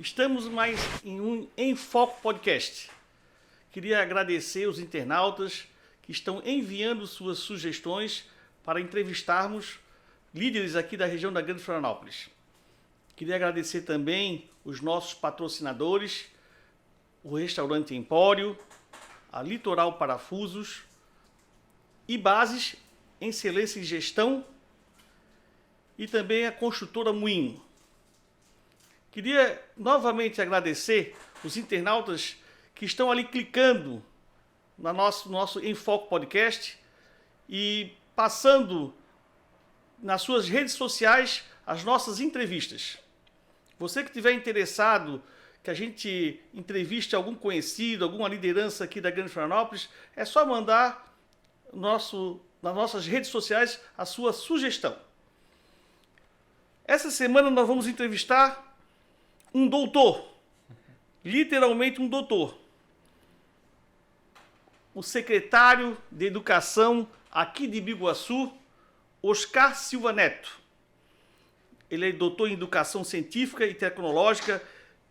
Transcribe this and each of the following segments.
Estamos mais em um Em Foco Podcast. Queria agradecer os internautas que estão enviando suas sugestões para entrevistarmos líderes aqui da região da Grande Florianópolis. Queria agradecer também os nossos patrocinadores, o Restaurante Empório, a Litoral Parafusos e Bases Excelência em Gestão e também a Construtora Moinho. Queria novamente agradecer os internautas que estão ali clicando no nosso Em Foco Podcast e passando nas suas redes sociais as nossas entrevistas. Você que estiver interessado que a gente entreviste algum conhecido, alguma liderança aqui da Grande Florianópolis, é só mandar nas nossas redes sociais a sua sugestão. Essa semana nós vamos entrevistar um doutor, literalmente um doutor, o secretário de Educação aqui de Biguaçu, Oscar Silva Neto. Ele é doutor em Educação Científica e Tecnológica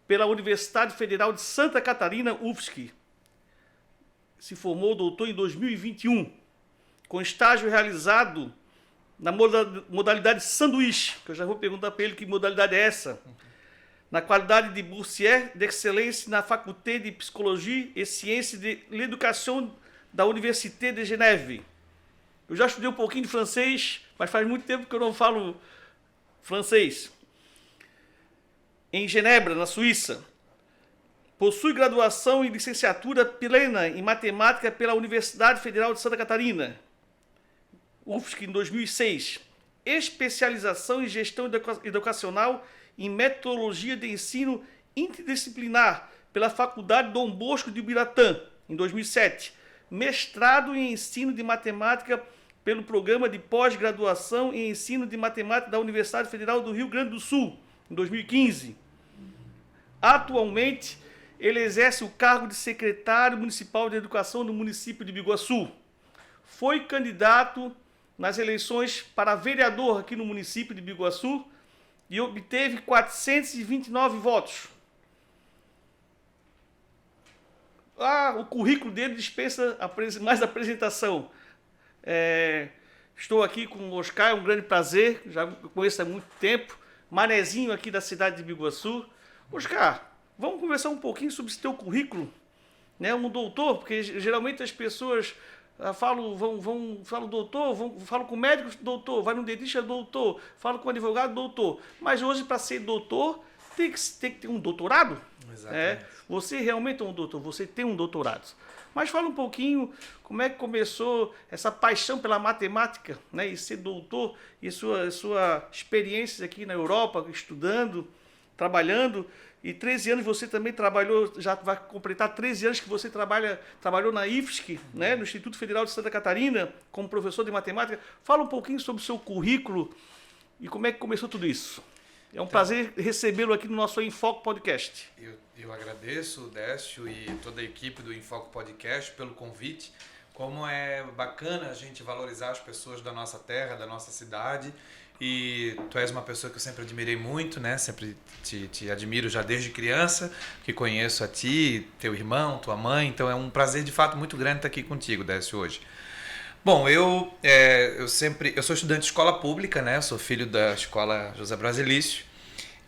pela Universidade Federal de Santa Catarina, UFSC. Se formou doutor em 2021, com estágio realizado na modalidade sanduíche, que eu já vou perguntar para ele que modalidade é essa, na qualidade de Boursier d'Excellence na Faculté de Psicologie et Sciences de l'Éducation da Université de Genève. Eu já estudei um pouquinho de francês, mas faz muito tempo que eu não falo francês. Em Genebra, na Suíça. Possui graduação e licenciatura plena em matemática pela Universidade Federal de Santa Catarina, UFSC, em 2006. Especialização em gestão educacional em metodologia de ensino interdisciplinar pela Faculdade Dom Bosco de Ubiratã, em 2007. Mestrado em ensino de matemática pelo Programa de Pós-Graduação em Ensino de Matemática da Universidade Federal do Rio Grande do Sul, em 2015. Atualmente, ele exerce o cargo de secretário municipal de educação do município de Biguaçu. Foi candidato nas eleições para vereador aqui no município de Biguaçu e obteve 429 votos. O currículo dele dispensa mais apresentação. Estou aqui com o Oscar, é um grande prazer, já conheço há muito tempo, manezinho aqui da cidade de Biguaçu. Oscar, vamos conversar um pouquinho sobre esse teu currículo, né? Um doutor, porque geralmente as pessoas falam doutor, falam com médico, doutor, vai no dentista, doutor, falam com advogado, doutor. Mas hoje, para ser doutor, tem que ter um doutorado. Exatamente. Você realmente é um doutor, você tem um doutorado. Mas fala um pouquinho como é que começou essa paixão pela matemática, né? E ser doutor, e sua experiência aqui na Europa, estudando, trabalhando. E 13 anos você também trabalhou, já vai completar 13 anos que você trabalhou na IFSC, né, no Instituto Federal de Santa Catarina, como professor de matemática. Fala um pouquinho sobre o seu currículo e como é que começou tudo isso. É um prazer recebê-lo aqui no nosso Em Foco Podcast. Eu agradeço, Décio, e toda a equipe do Em Foco Podcast pelo convite. Como é bacana a gente valorizar as pessoas da nossa terra, da nossa cidade. E tu és uma pessoa que eu sempre admirei muito, né? Sempre te admiro já desde criança, que conheço a ti, teu irmão, tua mãe. Então é um prazer de fato muito grande estar aqui contigo, Décio, hoje. Bom, eu sou estudante de escola pública, né? Eu sou filho da escola José Brasilício.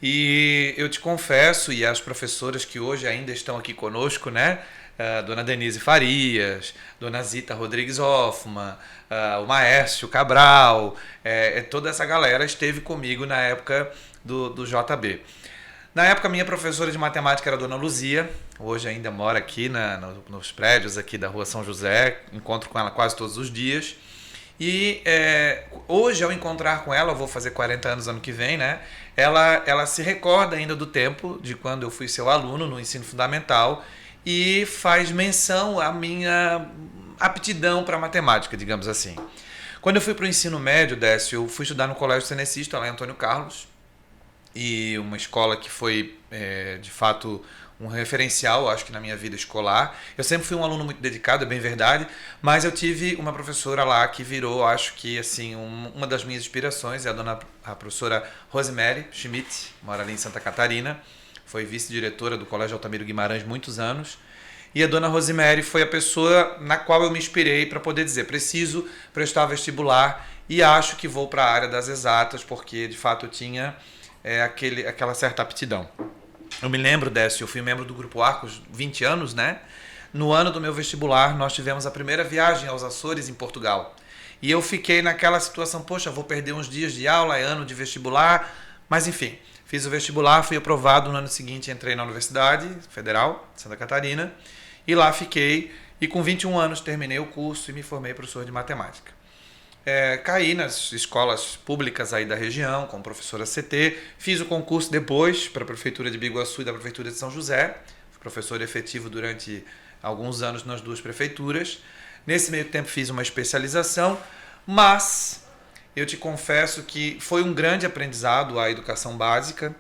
E eu te confesso, e as professoras que hoje ainda estão aqui conosco, né? Dona Denise Farias, Dona Zita Rodrigues Hoffmann, o Maércio Cabral, toda essa galera esteve comigo na época do JB. Na época, minha professora de matemática era a Dona Luzia, hoje ainda mora aqui nos prédios aqui da Rua São José, encontro com ela quase todos os dias. E hoje, ao encontrar com ela, eu vou fazer 40 anos ano que vem, né? Ela se recorda ainda do tempo de quando eu fui seu aluno no ensino fundamental, e faz menção à minha aptidão para matemática, digamos assim. Quando eu fui para o ensino médio, Décio, eu fui estudar no Colégio Cenecista, lá em Antônio Carlos, e uma escola que foi, de fato, um referencial, acho que na minha vida escolar. Eu sempre fui um aluno muito dedicado, é bem verdade, mas eu tive uma professora lá que virou, acho que, assim, uma das minhas inspirações, é a professora Rosemary Schmidt, mora ali em Santa Catarina. foi vice-diretora do Colégio Altamiro Guimarães muitos anos. E a dona Rosemary foi a pessoa na qual eu me inspirei para poder dizer, preciso prestar vestibular e acho que vou para a área das exatas, porque de fato eu tinha aquela certa aptidão. Eu me lembro, Décio, eu fui membro do Grupo Arcos 20 anos, né? No ano do meu vestibular, nós tivemos a primeira viagem aos Açores, em Portugal. E eu fiquei naquela situação, poxa, vou perder uns dias de aula, é ano de vestibular, mas enfim, fiz o vestibular, fui aprovado, no ano seguinte entrei na Universidade Federal de Santa Catarina, e lá fiquei, e com 21 anos terminei o curso e me formei professor de matemática. Caí nas escolas públicas aí da região, como professora CT, fiz o concurso depois para a Prefeitura de Biguaçu e da Prefeitura de São José, fui professor efetivo durante alguns anos nas duas prefeituras. Nesse meio tempo fiz uma especialização, mas eu te confesso que foi um grande aprendizado a educação básica,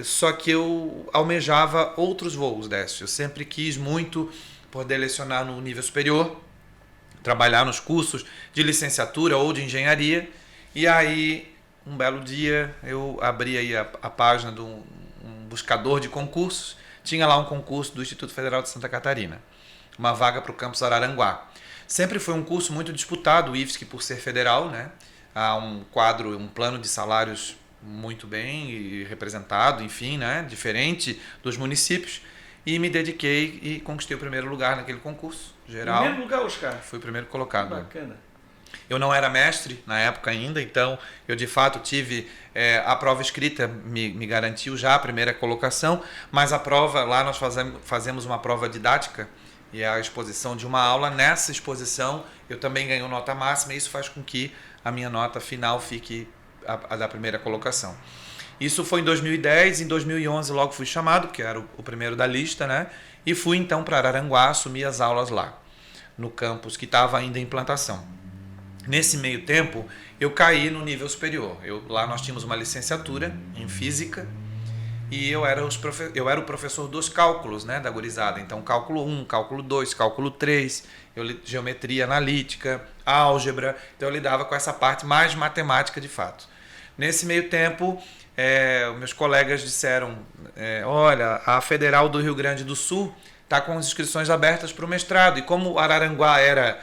só que eu almejava outros voos, Décio. Eu sempre quis muito poder lecionar no nível superior, trabalhar nos cursos de licenciatura ou de engenharia, e aí um belo dia eu abri aí a página de um buscador de concursos, tinha lá um concurso do Instituto Federal de Santa Catarina, uma vaga para o campus Araranguá. Sempre foi um curso muito disputado, o IFSC por ser federal, né? Há um quadro, um plano de salários muito bem representado, enfim, né? Diferente dos municípios, e me dediquei e conquistei o primeiro lugar naquele concurso geral. Primeiro lugar, Oscar? Fui o primeiro colocado. Bacana. Eu não era mestre na época ainda, então eu de fato tive a prova escrita, me garantiu já a primeira colocação, mas a prova, lá nós fazemos uma prova didática, e é a exposição de uma aula. Nessa exposição eu também ganho nota máxima, e isso faz com que a minha nota final fique a da primeira colocação. Isso foi em 2010, em 2011 logo fui chamado, porque era o primeiro da lista, né? E fui então para Araranguá assumir as aulas lá, no campus que estava ainda em implantação. Nesse meio tempo, eu caí no nível superior. Lá nós tínhamos uma licenciatura em física, e eu era o professor dos cálculos, né, da gurizada. Então, cálculo 1, cálculo 2, cálculo 3, geometria analítica, álgebra. Então, eu lidava com essa parte mais matemática de fato. Nesse meio tempo, meus colegas disseram, olha, a Federal do Rio Grande do Sul está com as inscrições abertas para o mestrado. E como Araranguá era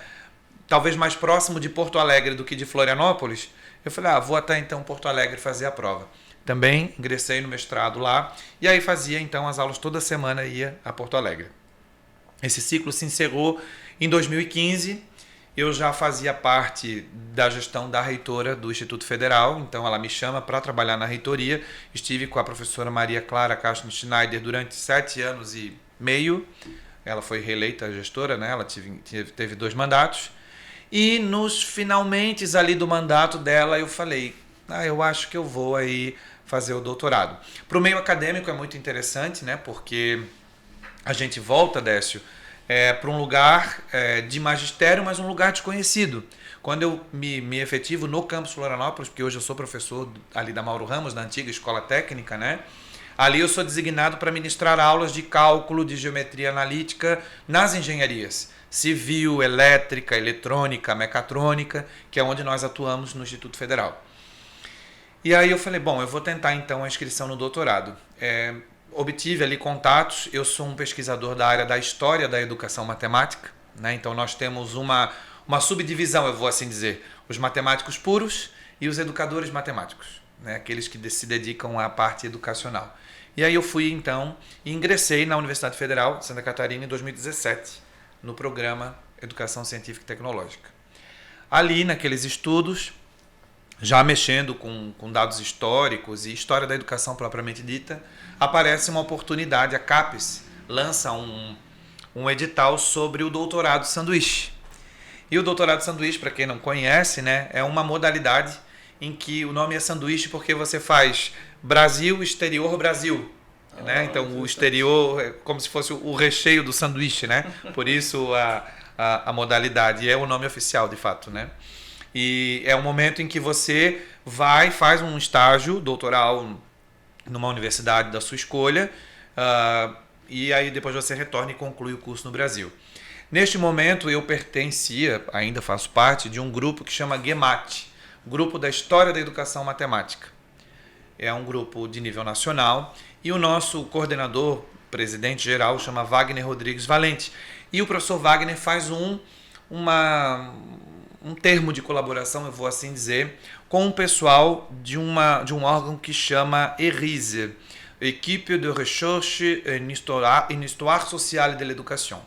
talvez mais próximo de Porto Alegre do que de Florianópolis, eu falei, vou até então Porto Alegre fazer a prova. Também ingressei no mestrado lá, e aí fazia então as aulas toda semana, ia a Porto Alegre. Esse ciclo se encerrou em 2015, eu já fazia parte da gestão da reitora do Instituto Federal, então ela me chama para trabalhar na reitoria. Estive com a professora Maria Clara Castro Schneider durante 7 anos e meio, ela foi reeleita gestora, né? Ela teve 2 mandatos, e nos finalmente ali do mandato dela eu falei, eu acho que eu vou aí fazer o doutorado. Para o meio acadêmico é muito interessante, né? Porque a gente volta, Décio, para um lugar de magistério, mas um lugar desconhecido. Quando eu me efetivo no campus Florianópolis, porque hoje eu sou professor ali da Mauro Ramos, da antiga escola técnica, né? Ali eu sou designado para ministrar aulas de cálculo, de geometria analítica nas engenharias. Civil, elétrica, eletrônica, mecatrônica, que é onde nós atuamos no Instituto Federal. E aí eu falei, bom, eu vou tentar então a inscrição no doutorado. Obtive ali contatos, eu sou um pesquisador da área da história da educação matemática, né? Então nós temos uma subdivisão, eu vou assim dizer, os matemáticos puros e os educadores matemáticos, né? Aqueles que se dedicam à parte educacional. E aí eu fui então e ingressei na Universidade Federal de Santa Catarina em 2017, no programa Educação Científica e Tecnológica. Ali, naqueles estudos, já mexendo com dados históricos e história da educação propriamente dita, aparece uma oportunidade, a CAPES lança um edital sobre o doutorado sanduíche. E o doutorado sanduíche, para quem não conhece, né, é uma modalidade em que o nome é sanduíche porque você faz Brasil, exterior, Brasil. Né? Então o exterior é como se fosse o recheio do sanduíche, né? Por isso a modalidade é o nome oficial de fato, né? E é um momento em que você faz um estágio doutoral numa universidade da sua escolha, e aí depois você retorna e conclui o curso no Brasil. Neste momento eu pertencia, ainda faço parte, de um grupo que chama GEMAT, Grupo da História da Educação Matemática. é um grupo de nível nacional, e o nosso coordenador, presidente geral, chama Wagner Rodrigues Valente. E o professor Wagner faz um termo de colaboração, eu vou assim dizer, com o pessoal de um órgão que chama ERISE, Equipe de Recherche en Histoire Sociale de l'Éducation,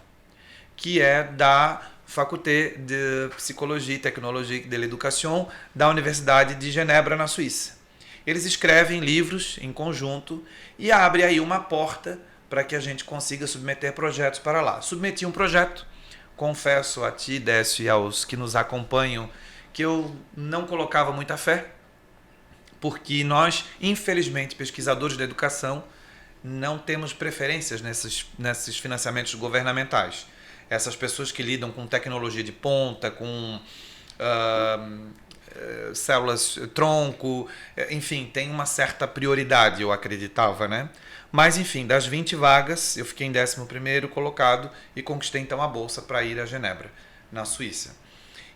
que é da Faculté de Psicologie et Technologie de l'Éducation da Universidade de Genebra, na Suíça. Eles escrevem livros em conjunto e abrem aí uma porta para que a gente consiga submeter projetos para lá. Submeti um projeto, confesso a ti, Décio, e aos que nos acompanham, que eu não colocava muita fé, porque nós, infelizmente, pesquisadores da educação, não temos preferências nesses financiamentos governamentais. Essas pessoas que lidam com tecnologia de ponta, com células tronco, enfim, tem uma certa prioridade, eu acreditava, né? Mas, enfim, das 20 vagas, eu fiquei em 11º colocado e conquistei, então, a bolsa para ir a Genebra, na Suíça.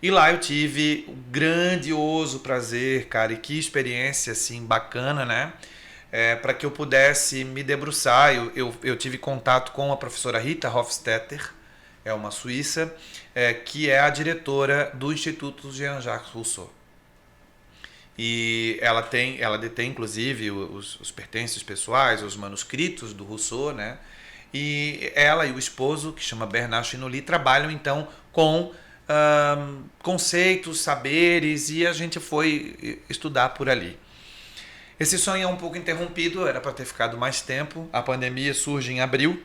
E lá eu tive o grandioso prazer, cara, e que experiência, assim, bacana, né? Para que eu pudesse me debruçar, eu tive contato com a professora Rita Hofstetter, é uma suíça, que é a diretora do Instituto Jean-Jacques Rousseau. E ela detém, inclusive, os pertences pessoais, os manuscritos do Rousseau, né? E ela e o esposo, que chama Bernard Chinoli, trabalham, então, com conceitos, saberes, e a gente foi estudar por ali. Esse sonho é um pouco interrompido, era para ter ficado mais tempo. A pandemia surge em abril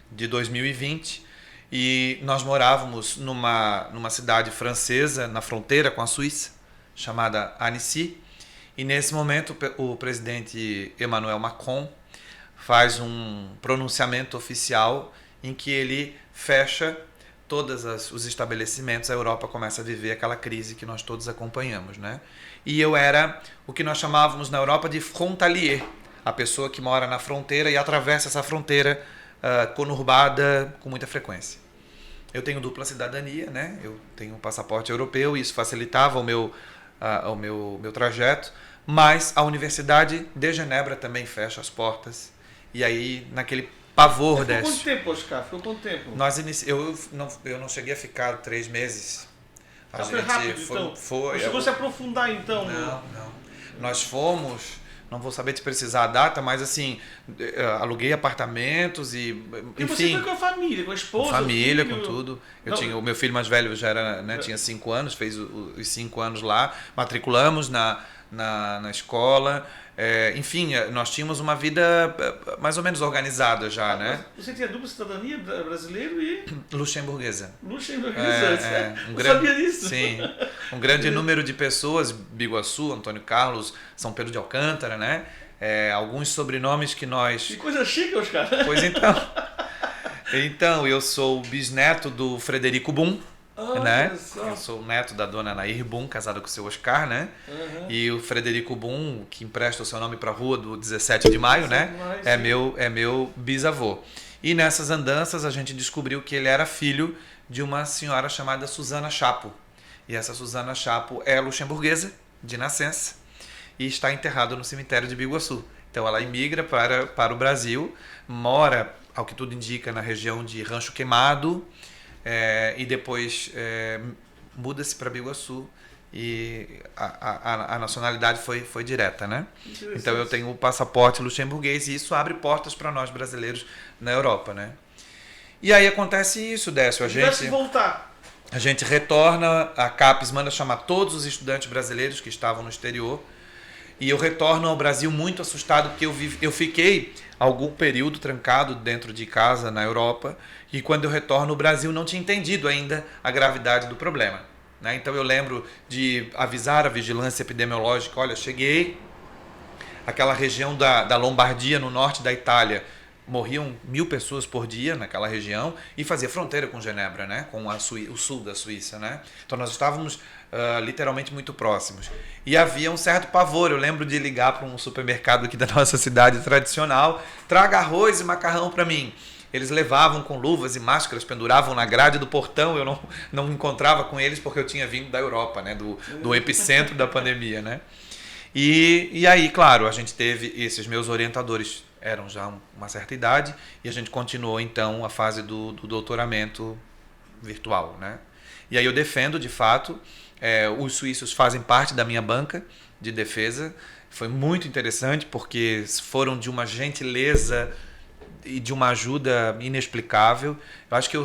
de 2020 e nós morávamos numa cidade francesa, na fronteira com a Suíça, chamada Annecy, e nesse momento o presidente Emmanuel Macron faz um pronunciamento oficial em que ele fecha todos os estabelecimentos. A Europa começa a viver aquela crise que nós todos acompanhamos, né? E eu era o que nós chamávamos na Europa de frontalier, a pessoa que mora na fronteira e atravessa essa fronteira conurbada com muita frequência. Eu tenho dupla cidadania, né? Eu tenho um passaporte europeu e isso facilitava o meu trajeto, mas a Universidade de Genebra também fecha as portas. E aí, naquele pavor desse... Ficou quanto tempo, Oscar? Ficou quanto tempo? Eu não cheguei a ficar 3 meses. Foi rápido, então? Não chegou a se aprofundar, então? Não. Nós fomos... Não vou saber te precisar a data, mas assim, aluguei apartamentos e, enfim... E você foi com a família, com a esposa? Com família, com tudo. O meu filho mais velho já era, né, tinha 5 anos, fez os 5 anos lá, matriculamos na escola. Enfim, nós tínhamos uma vida mais ou menos organizada já, né? Você tinha dupla cidadania, brasileiro e... Luxemburguesa. Não sabia disso. Sim. Um grande número de pessoas, Biguaçu, Antônio Carlos, São Pedro de Alcântara, né? Alguns sobrenomes que nós... Que coisa chique, Oscar. Pois então. Então, eu sou bisneto do Frederico Boom, né? Eu sou neto da dona Nair Boom, casada com o seu Oscar, né? Uhum. E o Frederico Boom, que empresta o seu nome para a rua do 17 de maio, né? É meu bisavô. E nessas andanças a gente descobriu que ele era filho de uma senhora chamada Susana Chapo. E essa Susana Chapo é luxemburguesa, de nascença, e está enterrada no cemitério de Biguaçu. Então ela imigra para o Brasil, mora, ao que tudo indica, na região de Rancho Queimado, e depois muda-se para Biguaçu e a nacionalidade foi direta, né? Então eu tenho o passaporte luxemburguês e isso abre portas para nós brasileiros na Europa, né? E aí acontece isso, Décio, a gente retorna, a CAPES manda chamar todos os estudantes brasileiros que estavam no exterior e eu retorno ao Brasil muito assustado porque eu fiquei algum período trancado dentro de casa na Europa e quando eu retorno o Brasil não tinha entendido ainda a gravidade do problema, né? Então eu lembro de avisar a vigilância epidemiológica, olha, cheguei, aquela região da Lombardia no norte da Itália, morriam 1.000 pessoas por dia naquela região e fazia fronteira com Genebra, né? Com o sul da Suíça, né? Então nós estávamos literalmente muito próximos. E havia um certo pavor. Eu lembro de ligar para um supermercado aqui da nossa cidade tradicional, traga arroz e macarrão para mim. Eles levavam com luvas e máscaras, penduravam na grade do portão. Eu não encontrava com eles porque eu tinha vindo da Europa, né? Do epicentro da pandemia, né? E aí, claro, a gente teve esses meus orientadores, eram já uma certa idade, e a gente continuou então a fase do doutoramento virtual, né? E aí eu defendo, de fato, os suíços fazem parte da minha banca de defesa. Foi muito interessante porque foram de uma gentileza e de uma ajuda inexplicável. Eu acho que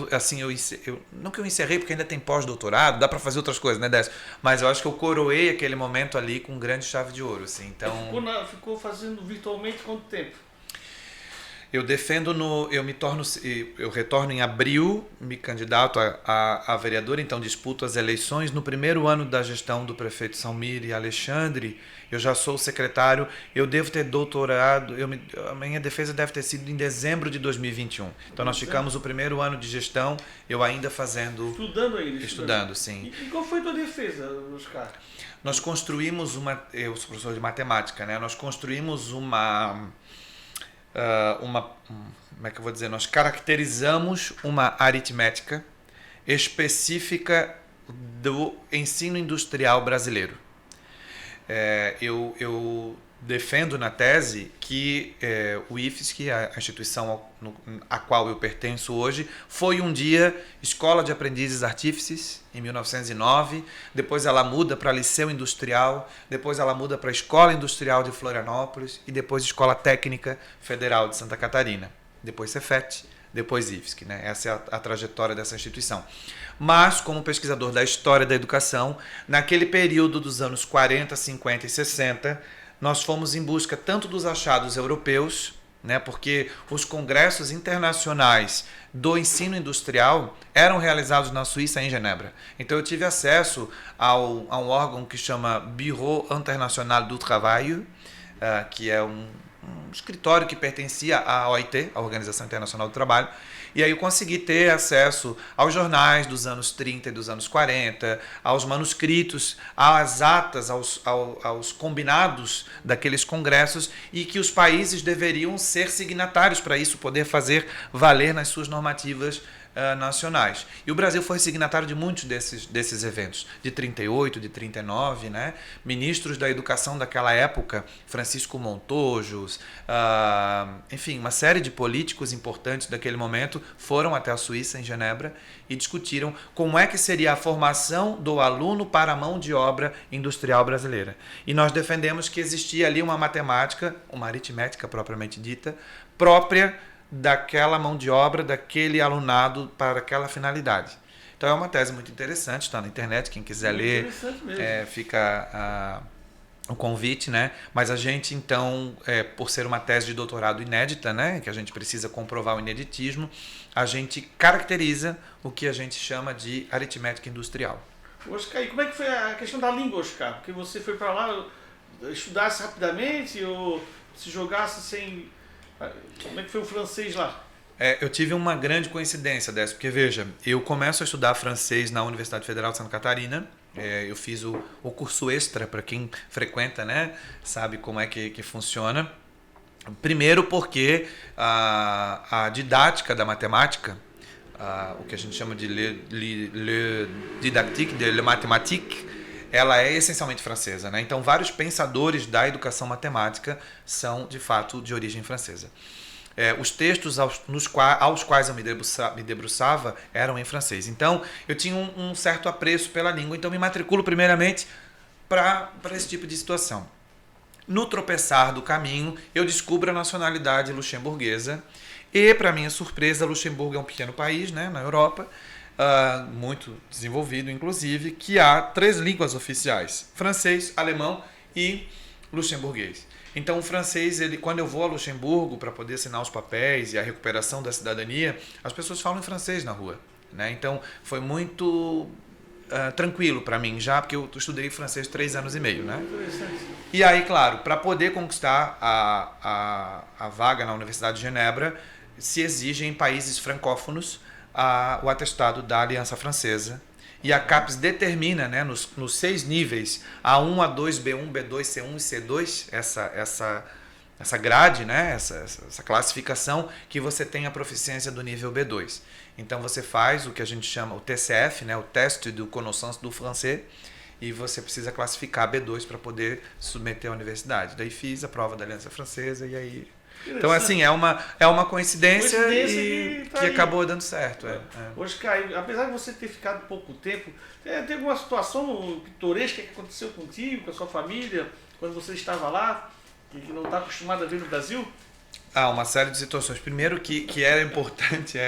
não que eu encerrei porque ainda tem pós-doutorado, dá para fazer outras coisas, né, Décio? Mas eu acho que eu coroei aquele momento ali com grande chave de ouro, assim. Então, ficou fazendo virtualmente quanto tempo? Eu defendo eu retorno em abril, me candidato a vereador, então disputo as eleições. No primeiro ano da gestão do prefeito Salmir e Alexandre, eu já sou secretário, eu devo ter doutorado, a minha defesa deve ter sido em dezembro de 2021. Então nós ficamos o primeiro ano de gestão, eu ainda fazendo... Estudando ainda? Estudando, sim. E qual foi a tua defesa, Oscar? Nós construímos eu sou professor de matemática, né? Nós construímos como é que eu vou dizer? Nós caracterizamos uma aritmética específica do ensino industrial brasileiro. Eu defendo na tese que o IFSC, a instituição a qual eu pertenço hoje, foi um dia Escola de Aprendizes Artífices, em 1909, depois ela muda para Liceu Industrial, depois ela muda para Escola Industrial de Florianópolis e depois Escola Técnica Federal de Santa Catarina, depois Cefet, depois IFSC, né? Essa é a trajetória dessa instituição. Mas, como pesquisador da história da educação, naquele período dos anos 40, 50 e 60, nós fomos em busca tanto dos achados europeus, né, porque os congressos internacionais do ensino industrial eram realizados na Suíça, em Genebra. Então eu tive acesso a um órgão que chama Bureau International du Travail, que é um escritório que pertencia à OIT, a Organização Internacional do Trabalho, e aí eu consegui ter acesso aos jornais dos anos 30 e dos anos 40, aos manuscritos, às atas, aos combinados daqueles congressos, e que os países deveriam ser signatários para isso poder fazer valer nas suas normativas nacionais. E o Brasil foi signatário de muitos desses eventos, de 38, de 39, né? Ministros da educação daquela época, Francisco Montojos, enfim, uma série de políticos importantes daquele momento foram até a Suíça, em Genebra, e discutiram como é que seria a formação do aluno para a mão de obra industrial brasileira. E nós defendemos que existia ali uma matemática, uma aritmética propriamente dita, própria daquela mão de obra, daquele alunado para aquela finalidade. Então é uma tese muito interessante, está na internet, quem quiser ler, fica o convite, né? Mas a gente então, por ser uma tese de doutorado inédita, né, que a gente precisa comprovar o ineditismo, a gente caracteriza o que a gente chama de aritmética industrial. Oscar, e como é que foi a questão da língua, Oscar? Porque você foi para lá, estudasse rapidamente ou se jogasse sem... Como é que foi o francês lá? Eu tive uma grande coincidência dessa, porque veja, eu começo a estudar francês na Universidade Federal de Santa Catarina, eu fiz o curso extra, para quem frequenta, né, sabe como é que funciona. Primeiro porque a didática da matemática, o que a gente chama de le didactique de le mathématique, ela é essencialmente francesa, né? Então, vários pensadores da educação matemática são, de fato, de origem francesa. Os textos aos quais eu me debruçava eram em francês. Então, eu tinha um certo apreço pela língua, então me matriculo primeiramente para esse tipo de situação. No tropeçar do caminho, eu descubro a nacionalidade luxemburguesa e, para minha surpresa, Luxemburgo é um pequeno país, né, na Europa, muito desenvolvido, inclusive, que há 3 línguas oficiais: francês, alemão e luxemburguês. Então, o francês, quando eu vou a Luxemburgo para poder assinar os papéis e a recuperação da cidadania, as pessoas falam em francês na rua, né? Então, foi muito tranquilo para mim já, porque eu estudei francês 3 anos e meio, né? E aí, claro, para poder conquistar a vaga na Universidade de Genebra, se exige em países francófonos o atestado da Aliança Francesa, e a CAPES determina, né, nos 6 níveis, A1, A2, B1, B2, C1 e C2, essa grade, né, essa classificação, que você tem a proficiência do nível B2. Então você faz o que a gente chama o TCF, né, o Teste de Connaissance du Français, e você precisa classificar B2 para poder submeter à universidade. Daí fiz a prova da Aliança Francesa e aí... Então, assim, é uma coincidência que acabou dando certo. Oscar, apesar de você ter ficado pouco tempo, tem alguma situação pitoresca que aconteceu contigo, com a sua família, quando você estava lá, e que não está acostumado a ver no Brasil? Uma série de situações. Primeiro que era importante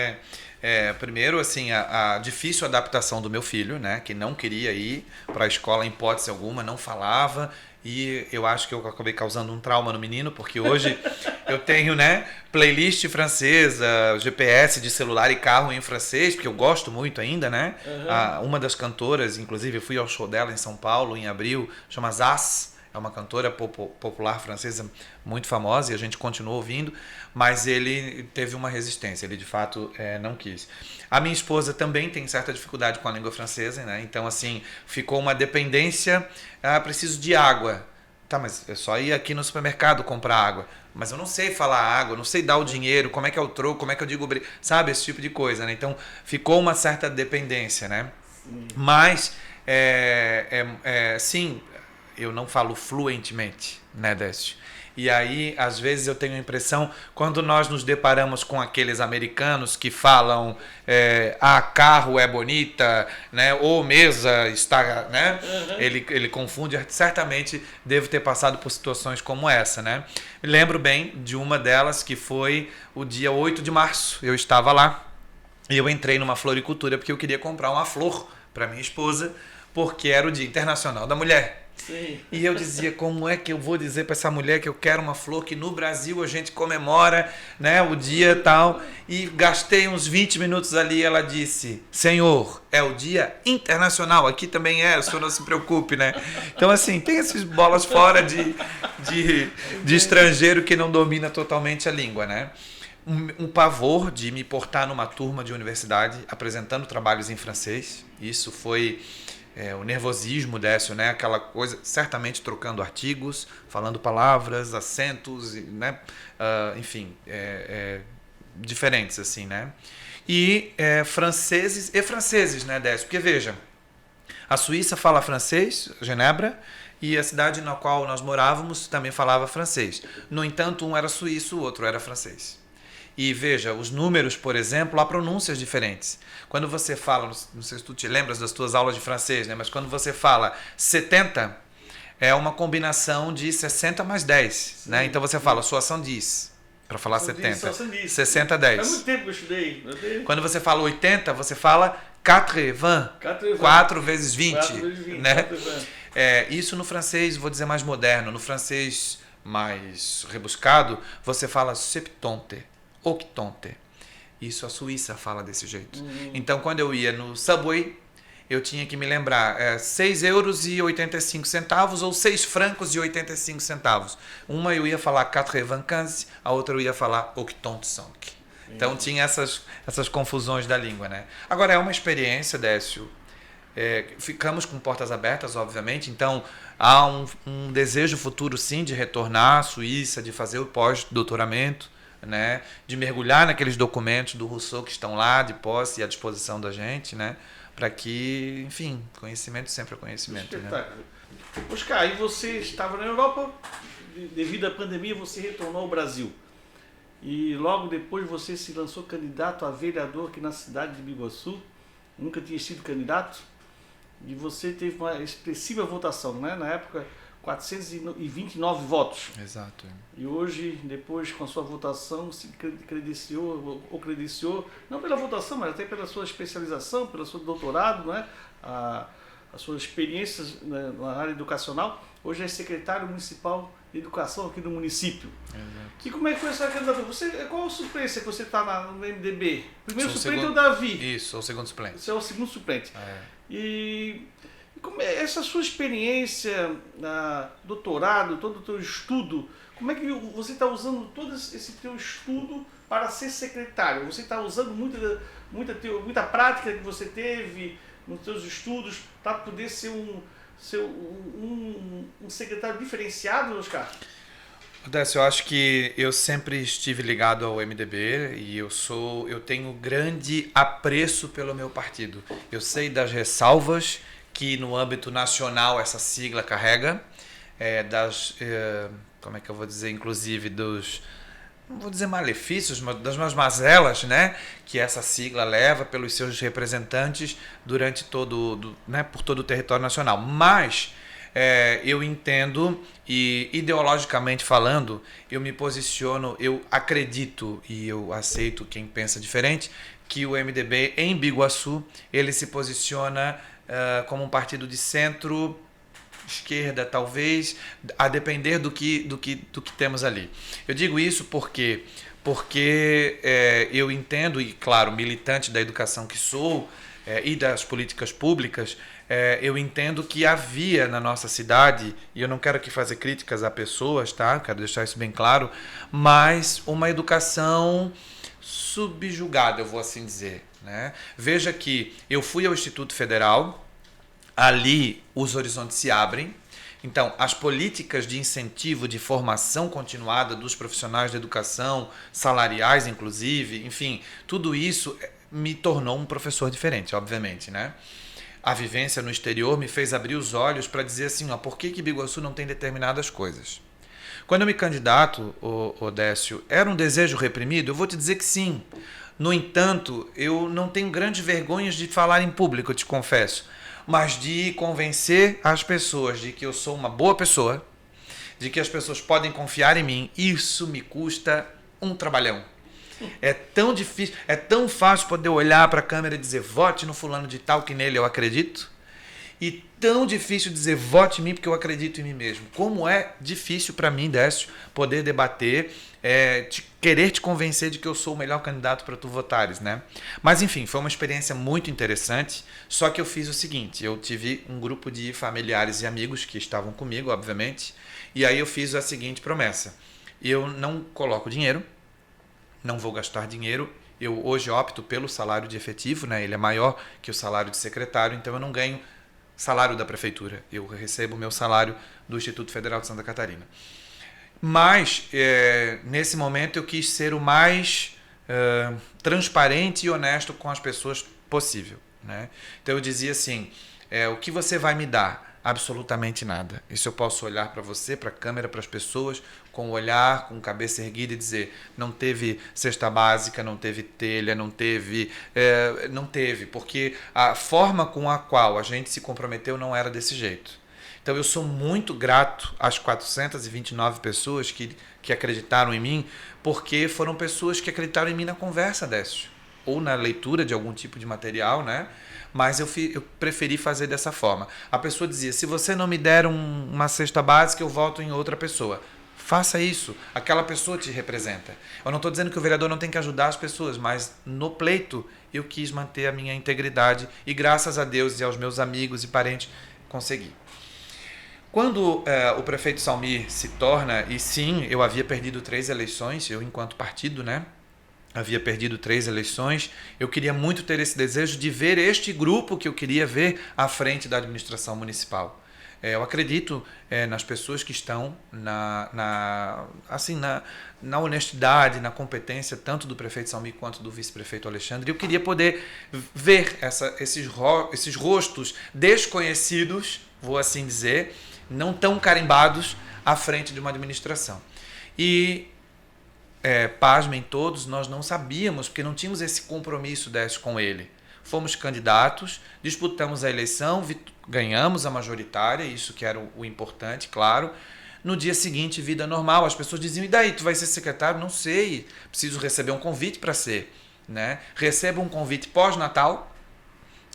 primeiro, assim, a difícil adaptação do meu filho, né, que não queria ir para a escola em hipótese alguma, não falava, e eu acho que eu acabei causando um trauma no menino, porque hoje eu tenho, né, playlist francesa, GPS de celular e carro em francês, porque eu gosto muito ainda, né? Uhum. Uma das cantoras, inclusive, eu fui ao show dela em São Paulo em abril, chama Zaz. É uma cantora popular francesa muito famosa e a gente continuou ouvindo, mas ele teve uma resistência, ele de fato não quis. A minha esposa também tem certa dificuldade com a língua francesa, né? Então, assim, ficou uma dependência, preciso de água. Tá, mas é só ir aqui no supermercado comprar água. Mas eu não sei falar água, não sei dar o dinheiro, como é que é o troco, como é que eu digo, sabe, esse tipo de coisa, né? Então, ficou uma certa dependência, né? Sim. Mas, sim, eu não falo fluentemente, né, Décio? E aí, às vezes, eu tenho a impressão, quando nós nos deparamos com aqueles americanos que falam carro é bonita, né, ou mesa está, né? Uhum. Ele confunde, certamente devo ter passado por situações como essa, né? Lembro bem de uma delas que foi o dia 8 de março, eu estava lá e eu entrei numa floricultura porque eu queria comprar uma flor para minha esposa, porque era o Dia Internacional da Mulher. Sim. E eu dizia, como é que eu vou dizer para essa mulher que eu quero uma flor, que no Brasil a gente comemora, né, o dia tal, e gastei uns 20 minutos ali. Ela disse, Senhor, é o Dia Internacional, aqui também o senhor não se preocupe, né? Então, assim, tem esses bolas fora de estrangeiro que não domina totalmente a língua, né? Um pavor de me portar numa turma de universidade apresentando trabalhos em francês. Isso foi o nervosismo, Décio, né? Aquela coisa, certamente trocando artigos, falando palavras, acentos, né? Enfim, diferentes, assim, né? E franceses, né, Décio? Porque, veja, a Suíça fala francês, Genebra, e a cidade na qual nós morávamos também falava francês. No entanto, um era suíço, o outro era francês. E veja, os números, por exemplo, há pronúncias diferentes. Quando você fala, não sei se tu te lembras das tuas aulas de francês, né? Mas quando você fala 70, é uma combinação de 60 mais 10. Sim, né? Então você fala 70, para falar 70. 60, 10. Faz muito tempo que eu estudei. Quando você fala 80, você fala 80. 4 vezes 20. 4 vezes 20, né? Isso no francês, vou dizer mais moderno. No francês mais rebuscado, você fala 70. Octonte. Isso a Suíça fala desse jeito. Então, quando eu ia no Subway, eu tinha que me lembrar 6,85 € ou 6 francos e 85 centavos. Uma eu ia falar 95, a outra eu ia falar octonte. Então, tinha essas confusões da língua, né? Agora, é uma experiência, Décio. Ficamos com portas abertas, obviamente. Então, há um desejo futuro, sim, de retornar à Suíça, de fazer o pós-doutoramento, né, de mergulhar naqueles documentos do Rousseau que estão lá de posse e à disposição da gente, né, para que, enfim, conhecimento sempre é conhecimento. Espetáculo. Né? Oscar, e você estava na Europa, devido à pandemia você retornou ao Brasil e logo depois você se lançou candidato a vereador aqui na cidade de Biguaçu, nunca tinha sido candidato e você teve uma expressiva votação, né, na época 429 votos. Exato. E hoje, depois, com a sua votação, se credenciou, não pela votação, mas até pela sua especialização, pelo seu doutorado, né? As suas experiências, né, na área educacional. Hoje é secretário municipal de educação aqui do município. Exato. E como é que foi essa candidatura? Qual a suplência que você está no MDB? Primeiro suplente é o Davi. Isso, o segundo suplente. Você é o segundo suplente. E como é essa sua experiência, doutorado, todo o teu estudo, como é que você está usando todo esse teu estudo para ser secretário? Você está usando muita prática que você teve nos seus estudos para poder ser um secretário diferenciado, Oscar? Décio, eu acho que eu sempre estive ligado ao MDB e eu tenho grande apreço pelo meu partido. Eu sei das ressalvas que no âmbito nacional essa sigla carrega, como é que eu vou dizer, inclusive não vou dizer malefícios, mas das mazelas, né, que essa sigla leva pelos seus representantes durante por todo o território nacional. Mas eu entendo e, ideologicamente falando, eu me posiciono, eu acredito e eu aceito quem pensa diferente, que o MDB em Biguaçu, ele se posiciona como um partido de centro-esquerda, talvez, a depender do que temos ali. Eu digo isso porque eu entendo, e claro, militante da educação que sou e das políticas públicas, eu entendo que havia na nossa cidade, e eu não quero aqui fazer críticas a pessoas, tá? Quero deixar isso bem claro, mas uma educação subjugada, eu vou assim dizer, né? Veja que eu fui ao Instituto Federal, ali os horizontes se abrem, então as políticas de incentivo, de formação continuada dos profissionais da educação, salariais inclusive, enfim, tudo isso me tornou um professor diferente, obviamente, né? A vivência no exterior me fez abrir os olhos para dizer assim, por que Biguaçu não tem determinadas coisas? Quando eu me candidato, Décio, era um desejo reprimido? Eu vou te dizer que sim. No entanto, eu não tenho grandes vergonhas de falar em público, eu te confesso, mas de convencer as pessoas de que eu sou uma boa pessoa, de que as pessoas podem confiar em mim, isso me custa um trabalhão. É tão difícil, é tão fácil poder olhar para a câmera e dizer vote no fulano de tal que nele eu acredito, e tão difícil dizer vote em mim porque eu acredito em mim mesmo. Como é difícil para mim, Décio, poder debater, querer te convencer de que eu sou o melhor candidato para tu votares, né? Mas enfim, foi uma experiência muito interessante, só que eu fiz o seguinte, eu tive um grupo de familiares e amigos que estavam comigo, obviamente, e aí eu fiz a seguinte promessa, eu não coloco dinheiro, não vou gastar dinheiro, eu hoje opto pelo salário de efetivo, né? Ele é maior que o salário de secretário, então eu não ganho salário da prefeitura, eu recebo o meu salário do Instituto Federal de Santa Catarina. Mas, nesse momento, eu quis ser o mais transparente e honesto com as pessoas possível, né? Então eu dizia assim, o que você vai me dar? Absolutamente nada. Isso eu posso olhar para você, para a câmera, para as pessoas, com o olhar, com cabeça erguida e dizer, não teve cesta básica, não teve telha, não teve, porque a forma com a qual a gente se comprometeu não era desse jeito. Então eu sou muito grato às 429 pessoas que acreditaram em mim, porque foram pessoas que acreditaram em mim na conversa, Décio, ou na leitura de algum tipo de material, né? Mas eu preferi fazer dessa forma. A pessoa dizia, se você não me der uma cesta básica, eu voto em outra pessoa. Faça isso, aquela pessoa te representa. Eu não estou dizendo que o vereador não tem que ajudar as pessoas, mas no pleito eu quis manter a minha integridade e graças a Deus e aos meus amigos e parentes consegui. Quando o prefeito Salmir se torna, e sim, eu havia perdido 3 eleições, eu enquanto partido, né? Havia perdido 3 eleições, eu queria muito ter esse desejo de ver este grupo que eu queria ver à frente da administração municipal. Eu acredito nas pessoas que estão na honestidade, na competência, tanto do prefeito Salmir quanto do vice-prefeito Alexandre. Eu queria poder ver esses rostos desconhecidos, vou assim dizer, não tão carimbados à frente de uma administração. E pasmem todos, nós não sabíamos, porque não tínhamos esse compromisso com ele. Fomos candidatos, disputamos a eleição, ganhamos a majoritária, isso que era o importante, claro. No dia seguinte, vida normal, as pessoas diziam, e daí, tu vai ser secretário? Não sei, preciso receber um convite para ser, né? Recebo um convite pós-Natal,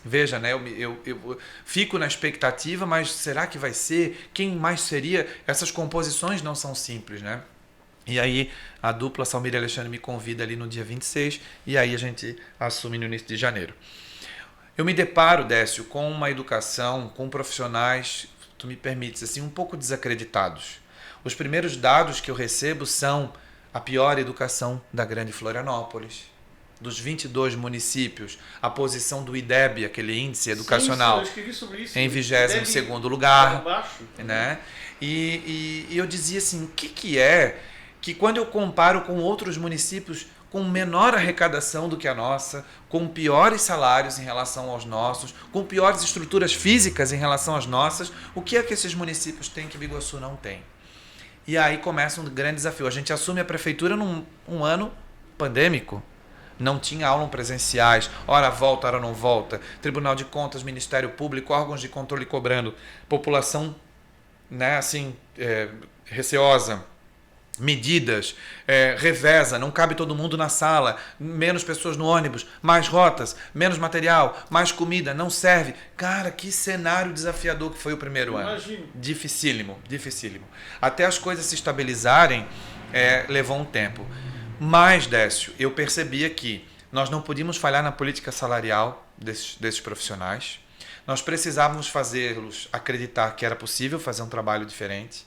veja, né? Eu fico na expectativa, mas será que vai ser? Quem mais seria? Essas composições não são simples, né? E aí a dupla Salmir e Alexandre me convida ali no dia 26 e aí a gente assume no início de janeiro. Eu me deparo, Décio, com uma educação, com profissionais, tu me permites, assim, um pouco desacreditados. Os primeiros dados que eu recebo são a pior educação da Grande Florianópolis. Dos 22 municípios, a posição do IDEB, aquele índice educacional, eu escrevi sobre isso, em 22º lugar. Né? E eu dizia assim, o que é que quando eu comparo com outros municípios com menor arrecadação do que a nossa, com piores salários em relação aos nossos, com piores estruturas físicas em relação às nossas. O que é que esses municípios têm que Biguaçu não tem? E aí começa um grande desafio. A gente assume a prefeitura num ano pandêmico. Não tinha aulas presenciais, hora volta, hora não volta. Tribunal de Contas, Ministério Público, órgãos de controle cobrando. População, né, assim, receosa. Medidas, reveza, não cabe todo mundo na sala, menos pessoas no ônibus, mais rotas, menos material, mais comida, não serve. Cara, que cenário desafiador que foi o primeiro ano. Dificílimo, dificílimo. Até as coisas se estabilizarem, levou um tempo. Mas, Décio, eu percebia que nós não podíamos falhar na política salarial desses profissionais. Nós precisávamos fazê-los acreditar que era possível fazer um trabalho diferente.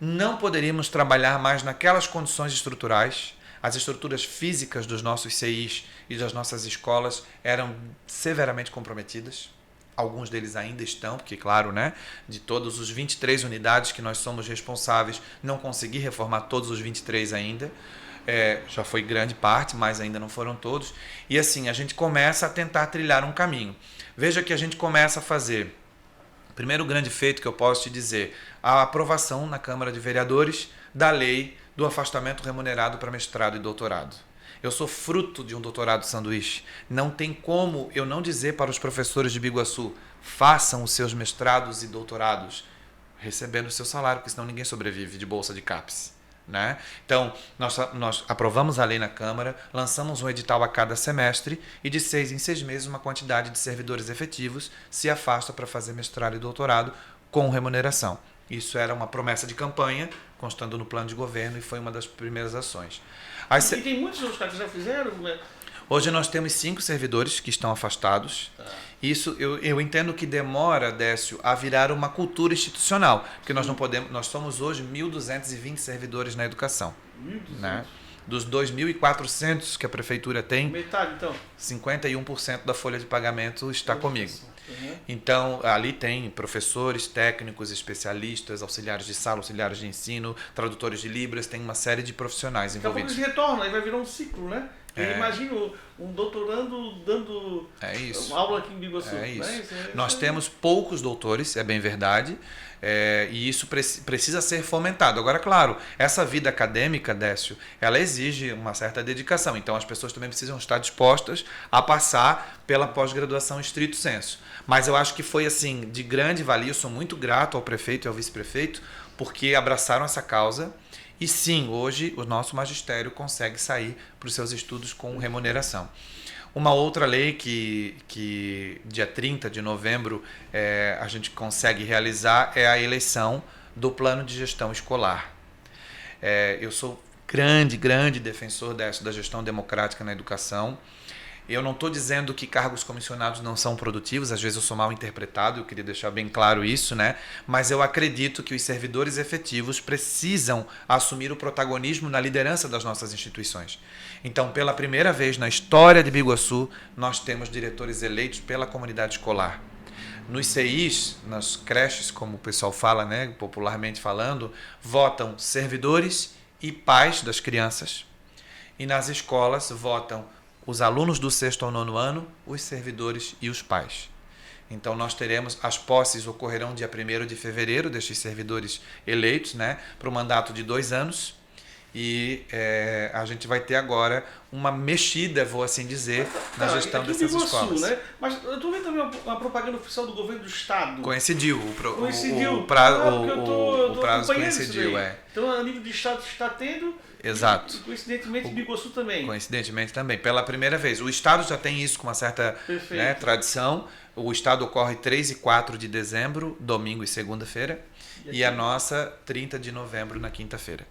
Não poderíamos trabalhar mais naquelas condições estruturais. As estruturas físicas dos nossos CIs e das nossas escolas eram severamente comprometidas. Alguns deles ainda estão, porque, claro, né, de todos os 23 unidades que nós somos responsáveis, não consegui reformar todos os 23 ainda. Já foi grande parte, mas ainda não foram todos. E assim, a gente começa a tentar trilhar um caminho. Veja que a gente começa a fazer... Primeiro grande feito que eu posso te dizer, a aprovação na Câmara de Vereadores da lei do afastamento remunerado para mestrado e doutorado. Eu sou fruto de um doutorado sanduíche. Não tem como eu não dizer para os professores de Biguaçu, façam os seus mestrados e doutorados recebendo o seu salário, porque senão ninguém sobrevive de bolsa de CAPES. Né? Então, nós aprovamos a lei na Câmara, lançamos um edital a cada semestre e de 6 em 6 meses uma quantidade de servidores efetivos se afasta para fazer mestrado e doutorado com remuneração. Isso era uma promessa de campanha, constando no plano de governo, e foi uma das primeiras ações. E tem muitos outros caras que já fizeram? Hoje nós temos 5 servidores que estão afastados. Tá. Isso eu entendo que demora, Décio, a virar uma cultura institucional, porque nós não podemos. Nós somos hoje 1.220 servidores na educação. 1.200. Né? Dos 2.400 que a prefeitura tem, metade, então. 51% da folha de pagamento está comigo. Uhum. Então, ali tem professores, técnicos, especialistas, auxiliares de sala, auxiliares de ensino, tradutores de Libras, tem uma série de profissionais envolvidos. Daqui a pouco eles retornam, aí vai virar um ciclo, né? Eu imagino um doutorando dando aula aqui em Biguaçu. É isso. Nós temos poucos doutores, é bem verdade, e isso precisa ser fomentado. Agora, claro, essa vida acadêmica, Décio, ela exige uma certa dedicação. Então, as pessoas também precisam estar dispostas a passar pela pós-graduação estrito sensu. Mas eu acho que foi assim de grande valia. Eu sou muito grato ao prefeito e ao vice-prefeito porque abraçaram essa causa. E sim, hoje o nosso magistério consegue sair para os seus estudos com remuneração. Uma outra lei que dia 30 de novembro a gente consegue realizar é a eleição do plano de gestão escolar. Eu sou grande defensor da gestão democrática na educação. Eu não estou dizendo que cargos comissionados não são produtivos, às vezes eu sou mal interpretado, eu queria deixar bem claro isso, né? Mas eu acredito que os servidores efetivos precisam assumir o protagonismo na liderança das nossas instituições. Então, pela primeira vez na história de Biguaçu, nós temos diretores eleitos pela comunidade escolar. Nos CIs, nas creches, como o pessoal fala, né, popularmente falando, votam servidores e pais das crianças. E nas escolas votam os alunos do 6º ao 9º ano, os servidores e os pais. Então, nós teremos, as posses ocorrerão dia 1º de fevereiro, destes servidores eleitos, né, para o mandato de 2 anos. E a gente vai ter agora uma mexida, vou assim dizer, na gestão dessas escolas. Né? Mas eu estou vendo também uma propaganda oficial do governo do Estado. Coincidiu. O prazo coincidiu. Então, a nível de Estado está tendo. Exato. E coincidentemente, Biguaçu também. Coincidentemente também, pela primeira vez. O Estado já tem isso com uma certa tradição. O Estado ocorre 3 e 4 de dezembro, domingo e segunda-feira. E a nossa, 30 de novembro, na quinta-feira.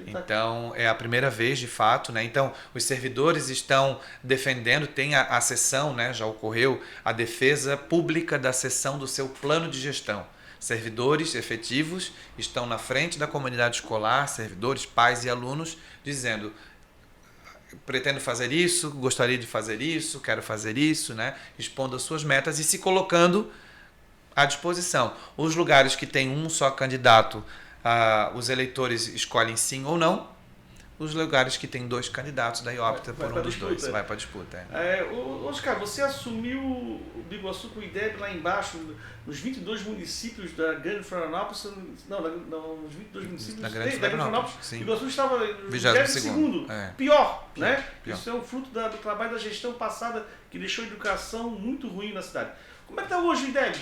Então, é a primeira vez, de fato. Né? Então, os servidores estão defendendo, tem a sessão, né? Já ocorreu, a defesa pública da sessão do seu plano de gestão. Servidores efetivos estão na frente da comunidade escolar, servidores, pais e alunos, dizendo: pretendo fazer isso, gostaria de fazer isso, quero fazer isso, né? Expondo as suas metas e se colocando à disposição. Os lugares que tem um só candidato, os eleitores escolhem sim ou não, os lugares que tem 2 candidatos, daí opta por um dos dois. Vai para a disputa. Oscar, você assumiu o Biguaçu com o IDEB lá embaixo, nos 22 municípios da Grande Florianópolis, nos 22 municípios da Grande Florianópolis, sim. Biguaçu estava no 22º. Pior, né? Pior. Isso é um fruto do trabalho da gestão passada, que deixou a educação muito ruim na cidade. Como é que está hoje o IDEB?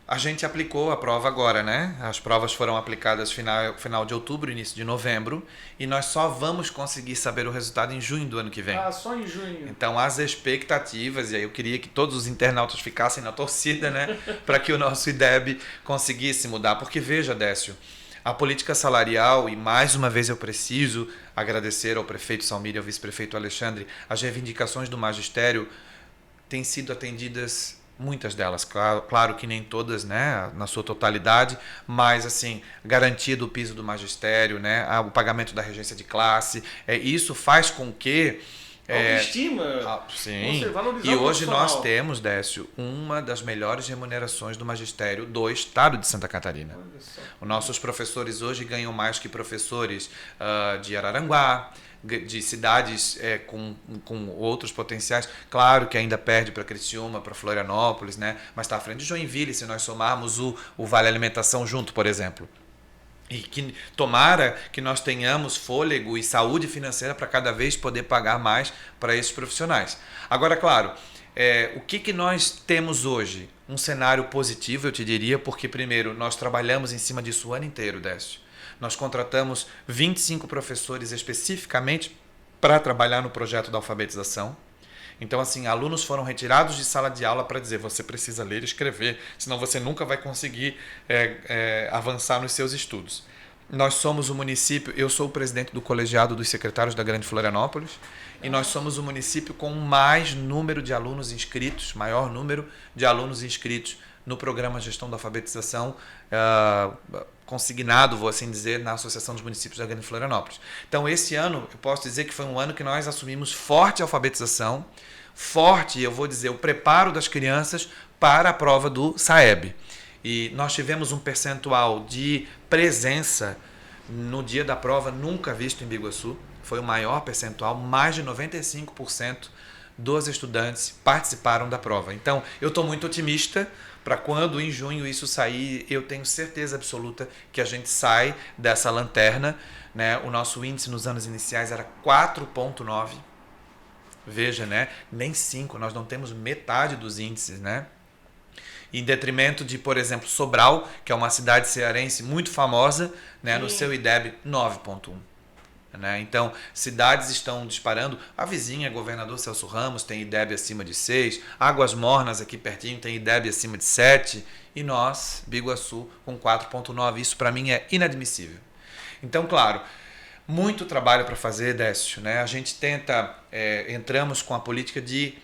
A gente aplicou a prova agora, né? As provas foram aplicadas final de outubro, início de novembro, e nós só vamos conseguir saber o resultado em junho do ano que vem. Só em junho. Então, as expectativas, e aí eu queria que todos os internautas ficassem na torcida, né? Para que o nosso IDEB conseguisse mudar. Porque veja, Décio, a política salarial, e mais uma vez eu preciso agradecer ao prefeito Salmir e ao vice-prefeito Alexandre, as reivindicações do magistério têm sido atendidas, muitas delas, claro que nem todas, né, na sua totalidade, mas assim, garantia do piso do magistério, né, o pagamento da regência de classe, isso faz com que autoestima, sim. E hoje nós temos, Décio, uma das melhores remunerações do magistério do estado de Santa Catarina. Os nossos professores hoje ganham mais que professores de Araranguá, de cidades com outros potenciais. Claro que ainda perde para Criciúma, para Florianópolis, né? Mas está à frente de Joinville, se nós somarmos o Vale Alimentação junto, por exemplo. E que tomara que nós tenhamos fôlego e saúde financeira para cada vez poder pagar mais para esses profissionais. Agora, claro, o que nós temos hoje? Um cenário positivo, eu te diria, porque primeiro nós trabalhamos em cima disso o ano inteiro, Décio. Nós contratamos 25 professores especificamente para trabalhar no projeto da alfabetização. Então, assim, alunos foram retirados de sala de aula para dizer: você precisa ler e escrever, senão você nunca vai conseguir avançar nos seus estudos. Nós somos o município, eu sou o presidente do colegiado dos secretários da Grande Florianópolis, e nós somos o município com mais número de alunos inscritos, maior número de alunos inscritos no programa Gestão da Alfabetização, consignado, vou assim dizer, na Associação dos Municípios da Grande Florianópolis. Então, esse ano, eu posso dizer que foi um ano que nós assumimos forte a alfabetização, forte, eu vou dizer, o preparo das crianças para a prova do SAEB. E nós tivemos um percentual de presença no dia da prova nunca visto em Biguaçu. Foi o maior percentual, mais de 95% dos estudantes participaram da prova. Então, eu estou muito otimista para quando em junho isso sair, eu tenho certeza absoluta que a gente sai dessa lanterna, né? O nosso índice nos anos iniciais era 4,9. Veja, né? Nem 5, nós não temos metade dos índices, né? Em detrimento de, por exemplo, Sobral, que é uma cidade cearense muito famosa, né? No seu IDEB, 9,1. Né? Então, cidades estão disparando. A vizinha, Governador Celso Ramos, tem IDEB acima de 6. Águas Mornas, aqui pertinho, tem IDEB acima de 7. E nós, Biguaçu, com 4,9. Isso, para mim, é inadmissível. Então, claro, muito trabalho para fazer, Décio. Né? A gente tenta, entramos com a política de,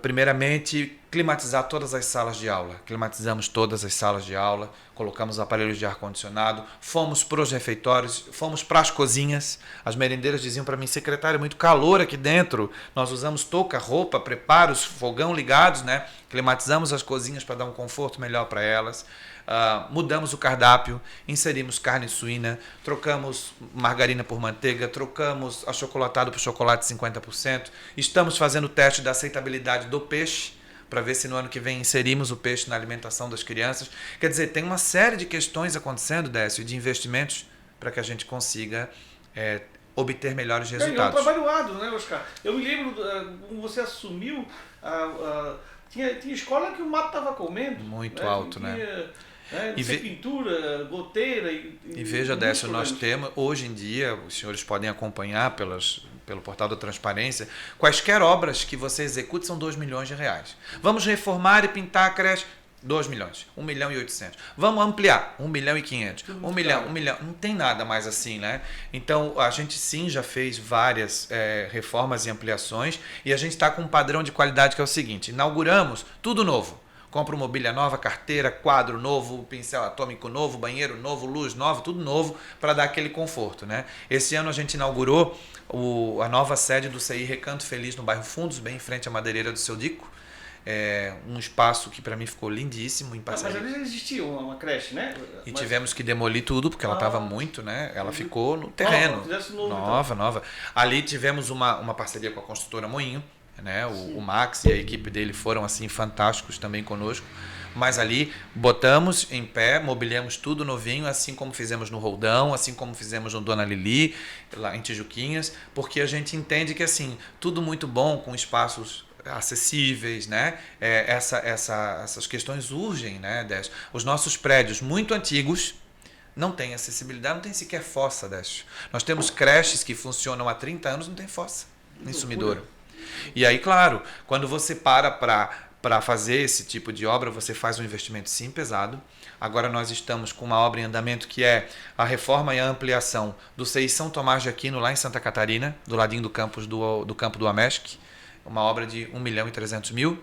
primeiramente, climatizar todas as salas de aula. Climatizamos todas as salas de aula, colocamos aparelhos de ar-condicionado, fomos para os refeitórios, fomos para as cozinhas. As merendeiras diziam para mim: secretário, muito calor aqui dentro. Nós usamos touca, roupa, preparos, fogão ligados, né? Climatizamos as cozinhas para dar um conforto melhor para elas. Mudamos o cardápio, inserimos carne suína, trocamos margarina por manteiga, trocamos achocolatado por chocolate 50%. Estamos fazendo o teste da aceitabilidade do peixe, para ver se no ano que vem inserimos o peixe na alimentação das crianças. Quer dizer, tem uma série de questões acontecendo, Décio, de investimentos para que a gente consiga obter melhores resultados. É um trabalho árduo, né, Oscar? Eu me lembro, quando você assumiu, tinha escola que o mato estava comendo. Muito alto, né? Pintura, goteira. E veja, Décio, nós temos, hoje em dia, os senhores podem acompanhar pelo portal da transparência, quaisquer obras que você execute são 2 milhões de reais. Vamos reformar e pintar a creche, 2 milhões, 1 milhão e 800. Vamos ampliar, 1 milhão e 500. 1 milhão, não tem nada mais assim, né? Então, a gente sim já fez várias reformas e ampliações, e a gente está com um padrão de qualidade que é o seguinte: inauguramos tudo novo. Compra mobília nova, carteira, quadro novo, pincel atômico novo, banheiro novo, luz nova, tudo novo para dar aquele conforto, né? Esse ano a gente inaugurou a nova sede do CI Recanto Feliz no bairro Fundos, bem em frente à madeireira do Seu Dico. um espaço que para mim ficou lindíssimo em Mas parceria. ali já existia uma creche, né? E tivemos que demolir tudo, porque ela estava muito, né? Ela ficou no terreno. Nova. Ali tivemos uma parceria com a construtora Moinho, né? O Max e a equipe dele foram assim fantásticos também conosco. Mas ali botamos em pé, mobiliamos tudo novinho, assim como fizemos no Roldão, assim como fizemos no Dona Lili, lá em Tijuquinhas, porque a gente entende que assim, tudo muito bom, com espaços acessíveis, né? Essas questões urgem, né, Décio? Os nossos prédios muito antigos não têm acessibilidade, não tem sequer fossa, Décio. Nós temos creches que funcionam há 30 anos, não tem fossa, nem sumidouro. E aí, claro, quando você para fazer esse tipo de obra, você faz um investimento sim pesado. Agora nós estamos com uma obra em andamento que é a reforma e a ampliação do CI São Tomás de Aquino, lá em Santa Catarina, do ladinho do campo do Amesc, uma obra de 1.300.000.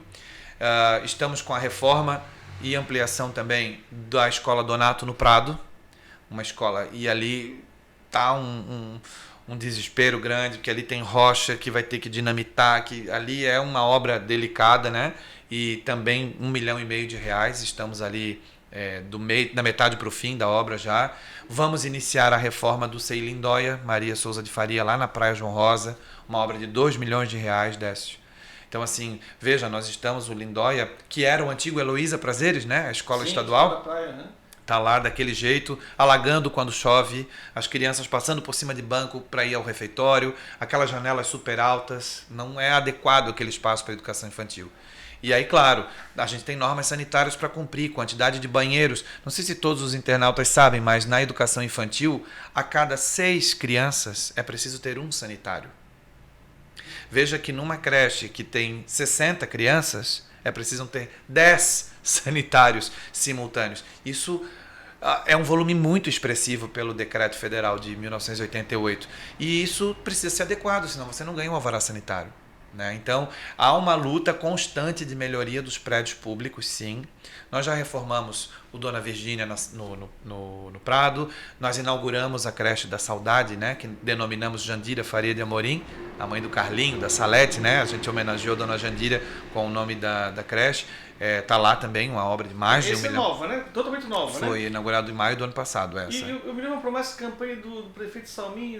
Estamos com a reforma e ampliação também da Escola Donato no Prado, uma escola, e ali está um desespero grande, porque ali tem rocha que vai ter que dinamitar, que ali é uma obra delicada, né? E também R$1,5 milhão. Estamos ali da metade para o fim da obra já. Vamos iniciar a reforma do CI Lindóia, Maria Souza de Faria, lá na Praia João Rosa, uma obra de R$2 milhões, Décio. Então, assim, veja, nós estamos, o Lindóia, que era o antigo Heloísa Prazeres, né? A escola estadual. Da praia, né? Tá lá daquele jeito, alagando quando chove, as crianças passando por cima de banco para ir ao refeitório, aquelas janelas super altas, não é adequado aquele espaço para a educação infantil. E aí, claro, a gente tem normas sanitárias para cumprir, quantidade de banheiros. Não sei se todos os internautas sabem, mas na educação infantil, a cada 6 crianças é preciso ter um sanitário. Veja que numa creche que tem 60 crianças, é preciso ter 10 sanitários simultâneos. Isso é um volume muito expressivo pelo Decreto Federal de 1988. E isso precisa ser adequado, senão você não ganha um alvará sanitário, né? Então, há uma luta constante de melhoria dos prédios públicos, sim. Nós já reformamos o Dona Virgínia no Prado, nós inauguramos a creche da Saudade, né, que denominamos Jandira Faria de Amorim, a mãe do Carlinho, da Salete, né? A gente homenageou a Dona Jandira com o nome da creche. Tá lá também uma obra de mais de 1 milhão. Nova, né? Totalmente nova, Foi inaugurado em maio do ano passado, essa. E eu me lembro uma promessa de campanha do prefeito Salmin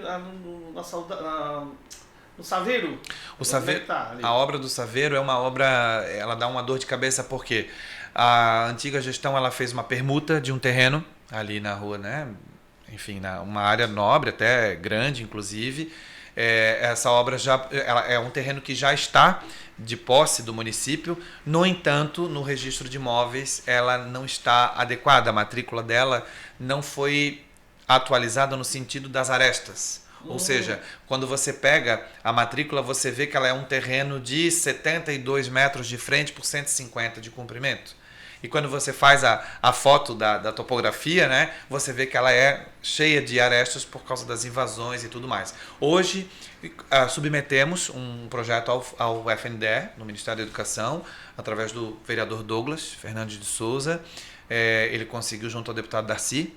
no Saveiro. O Saveiro, a obra do Saveiro é uma obra, ela dá uma dor de cabeça porque a antiga gestão ela fez uma permuta de um terreno ali na rua, né? Enfim, uma área nobre, até grande, inclusive. Essa obra ela é um terreno que já está de posse do município, no entanto, no registro de imóveis ela não está adequada, a matrícula dela não foi atualizada no sentido das arestas. Ou seja, quando você pega a matrícula, você vê que ela é um terreno de 72 metros de frente por 150 de comprimento. E quando você faz a foto da topografia, né, você vê que ela é cheia de arestas por causa das invasões e tudo mais. Hoje, submetemos um projeto ao FNDE, no Ministério da Educação, através do vereador Douglas Fernandes de Souza. Ele conseguiu, junto ao deputado Darcy,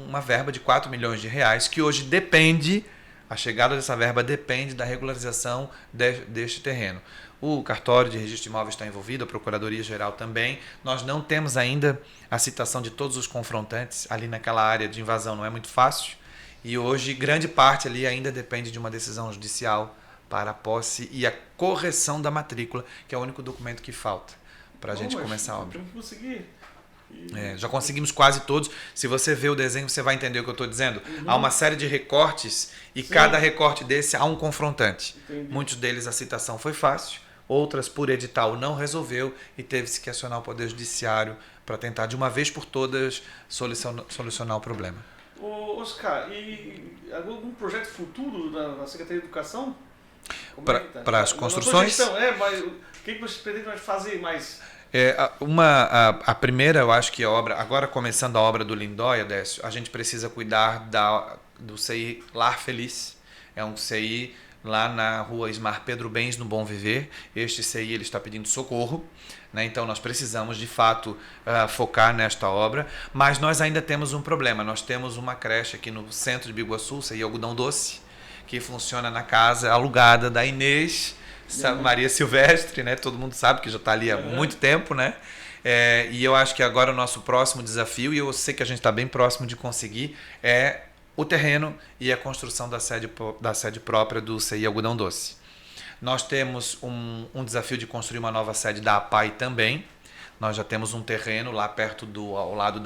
uma verba de R$4 milhões, que hoje depende, a chegada dessa verba depende da regularização deste terreno. O cartório de registro de imóveis está envolvido, a Procuradoria-Geral também. Nós não temos ainda a citação de todos os confrontantes ali naquela área de invasão, não é muito fácil. E hoje, grande parte ali ainda depende de uma decisão judicial para a posse e a correção da matrícula, que é o único documento que falta para a gente começar a obra. Já conseguimos quase todos. Se você ver o desenho, você vai entender o que eu estou dizendo. Há uma série de recortes e cada recorte desse há um confrontante. Entendi. Muitos deles a citação foi fácil, outras por edital não resolveu e teve-se que acionar o Poder Judiciário para tentar de uma vez por todas solucionar o problema. Oscar, e algum projeto futuro da Secretaria de Educação? Para as construções? Mas o que você pretende fazer mais? A primeira, eu acho que a obra, agora começando a obra do Lindóia, Décio, a gente precisa cuidar do CI Lar Feliz. É um CI lá na rua Ismar Pedro Bens, no Bom Viver. Este CI ele está pedindo socorro, né? Então nós precisamos de fato focar nesta obra, mas nós ainda temos um problema. Nós temos uma creche aqui no centro de Biguaçu, CI Algodão Doce, que funciona na casa alugada da Inês, Maria Silvestre, né? Todo mundo sabe que já está ali há muito tempo, né? E eu acho que agora o nosso próximo desafio, e eu sei que a gente está bem próximo de conseguir, é o terreno e a construção da sede própria do CI Algodão Doce. Nós temos um desafio de construir uma nova sede da APAI também. Nós já temos um terreno lá perto ao lado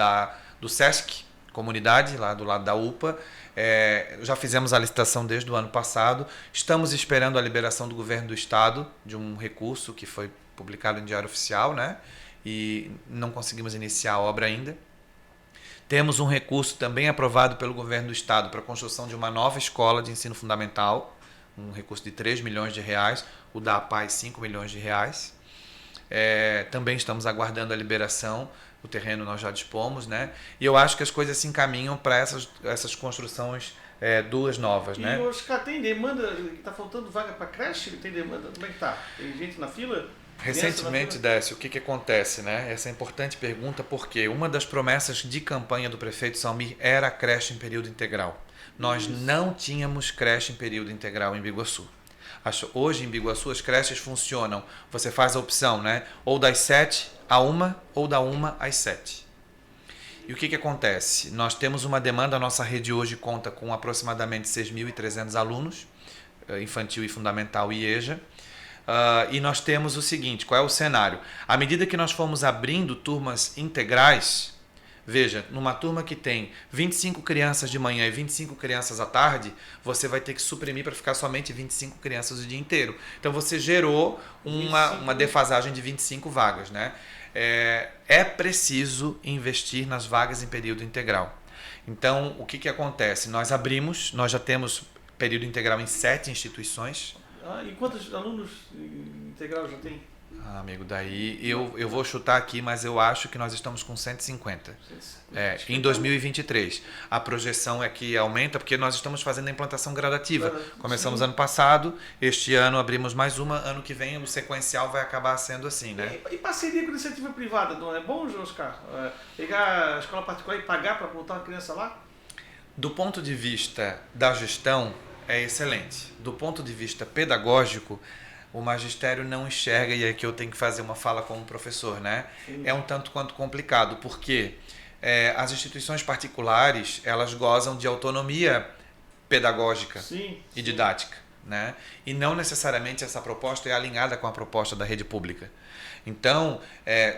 do SESC, comunidade, lá do lado da UPA. Já fizemos a licitação desde o ano passado. Estamos esperando a liberação do governo do estado de um recurso que foi publicado em Diário Oficial, né? E não conseguimos iniciar a obra ainda. Temos um recurso também aprovado pelo governo do estado para a construção de uma nova escola de ensino fundamental, um recurso de 3 milhões de reais, o da APAI 5 milhões de reais. Também estamos aguardando a liberação, o terreno nós já dispomos, né? E eu acho que as coisas se encaminham para essas construções duas novas, né? E Oscar, tem demanda, está faltando vaga para creche? Tem demanda? Como é que está? Tem gente na fila? Recentemente, Décio, o que acontece, né? Essa é a importante pergunta, porque uma das promessas de campanha do prefeito Salmir era a creche em período integral. Nós não tínhamos creche em período integral em Biguaçu. Hoje em Biguaçu as creches funcionam, você faz a opção, né? Ou das 7 à 1 ou da 1 às 7. E o que acontece? Nós temos uma demanda, a nossa rede hoje conta com aproximadamente 6.300 alunos, infantil e fundamental e EJA. E nós temos o seguinte, qual é o cenário? À medida que nós fomos abrindo turmas integrais, veja, numa turma que tem 25 crianças de manhã e 25 crianças à tarde, você vai ter que suprimir para ficar somente 25 crianças o dia inteiro. Então você gerou uma defasagem de 25 vagas, né? É preciso investir nas vagas em período integral. Então, o que acontece? Nós já temos período integral em 7 instituições. E quantos alunos integral já tem? Amigo, daí eu vou chutar aqui, mas eu acho que nós estamos com 150. Em 2023. A projeção é que aumenta, porque nós estamos fazendo a implantação gradativa. Começamos ano passado, este ano abrimos mais uma, ano que vem o sequencial vai acabar sendo assim, né? E parceria com a iniciativa privada, não é bom, Oscar? Pegar a escola particular e pagar para botar uma criança lá? Do ponto de vista da gestão, é excelente. Do ponto de vista pedagógico, o magistério não enxerga, e aqui eu tenho que fazer uma fala como professor, né? Sim. É um tanto quanto complicado, porque as instituições particulares, elas gozam de autonomia pedagógica e didática, né? E não necessariamente essa proposta é alinhada com a proposta da rede pública. Então,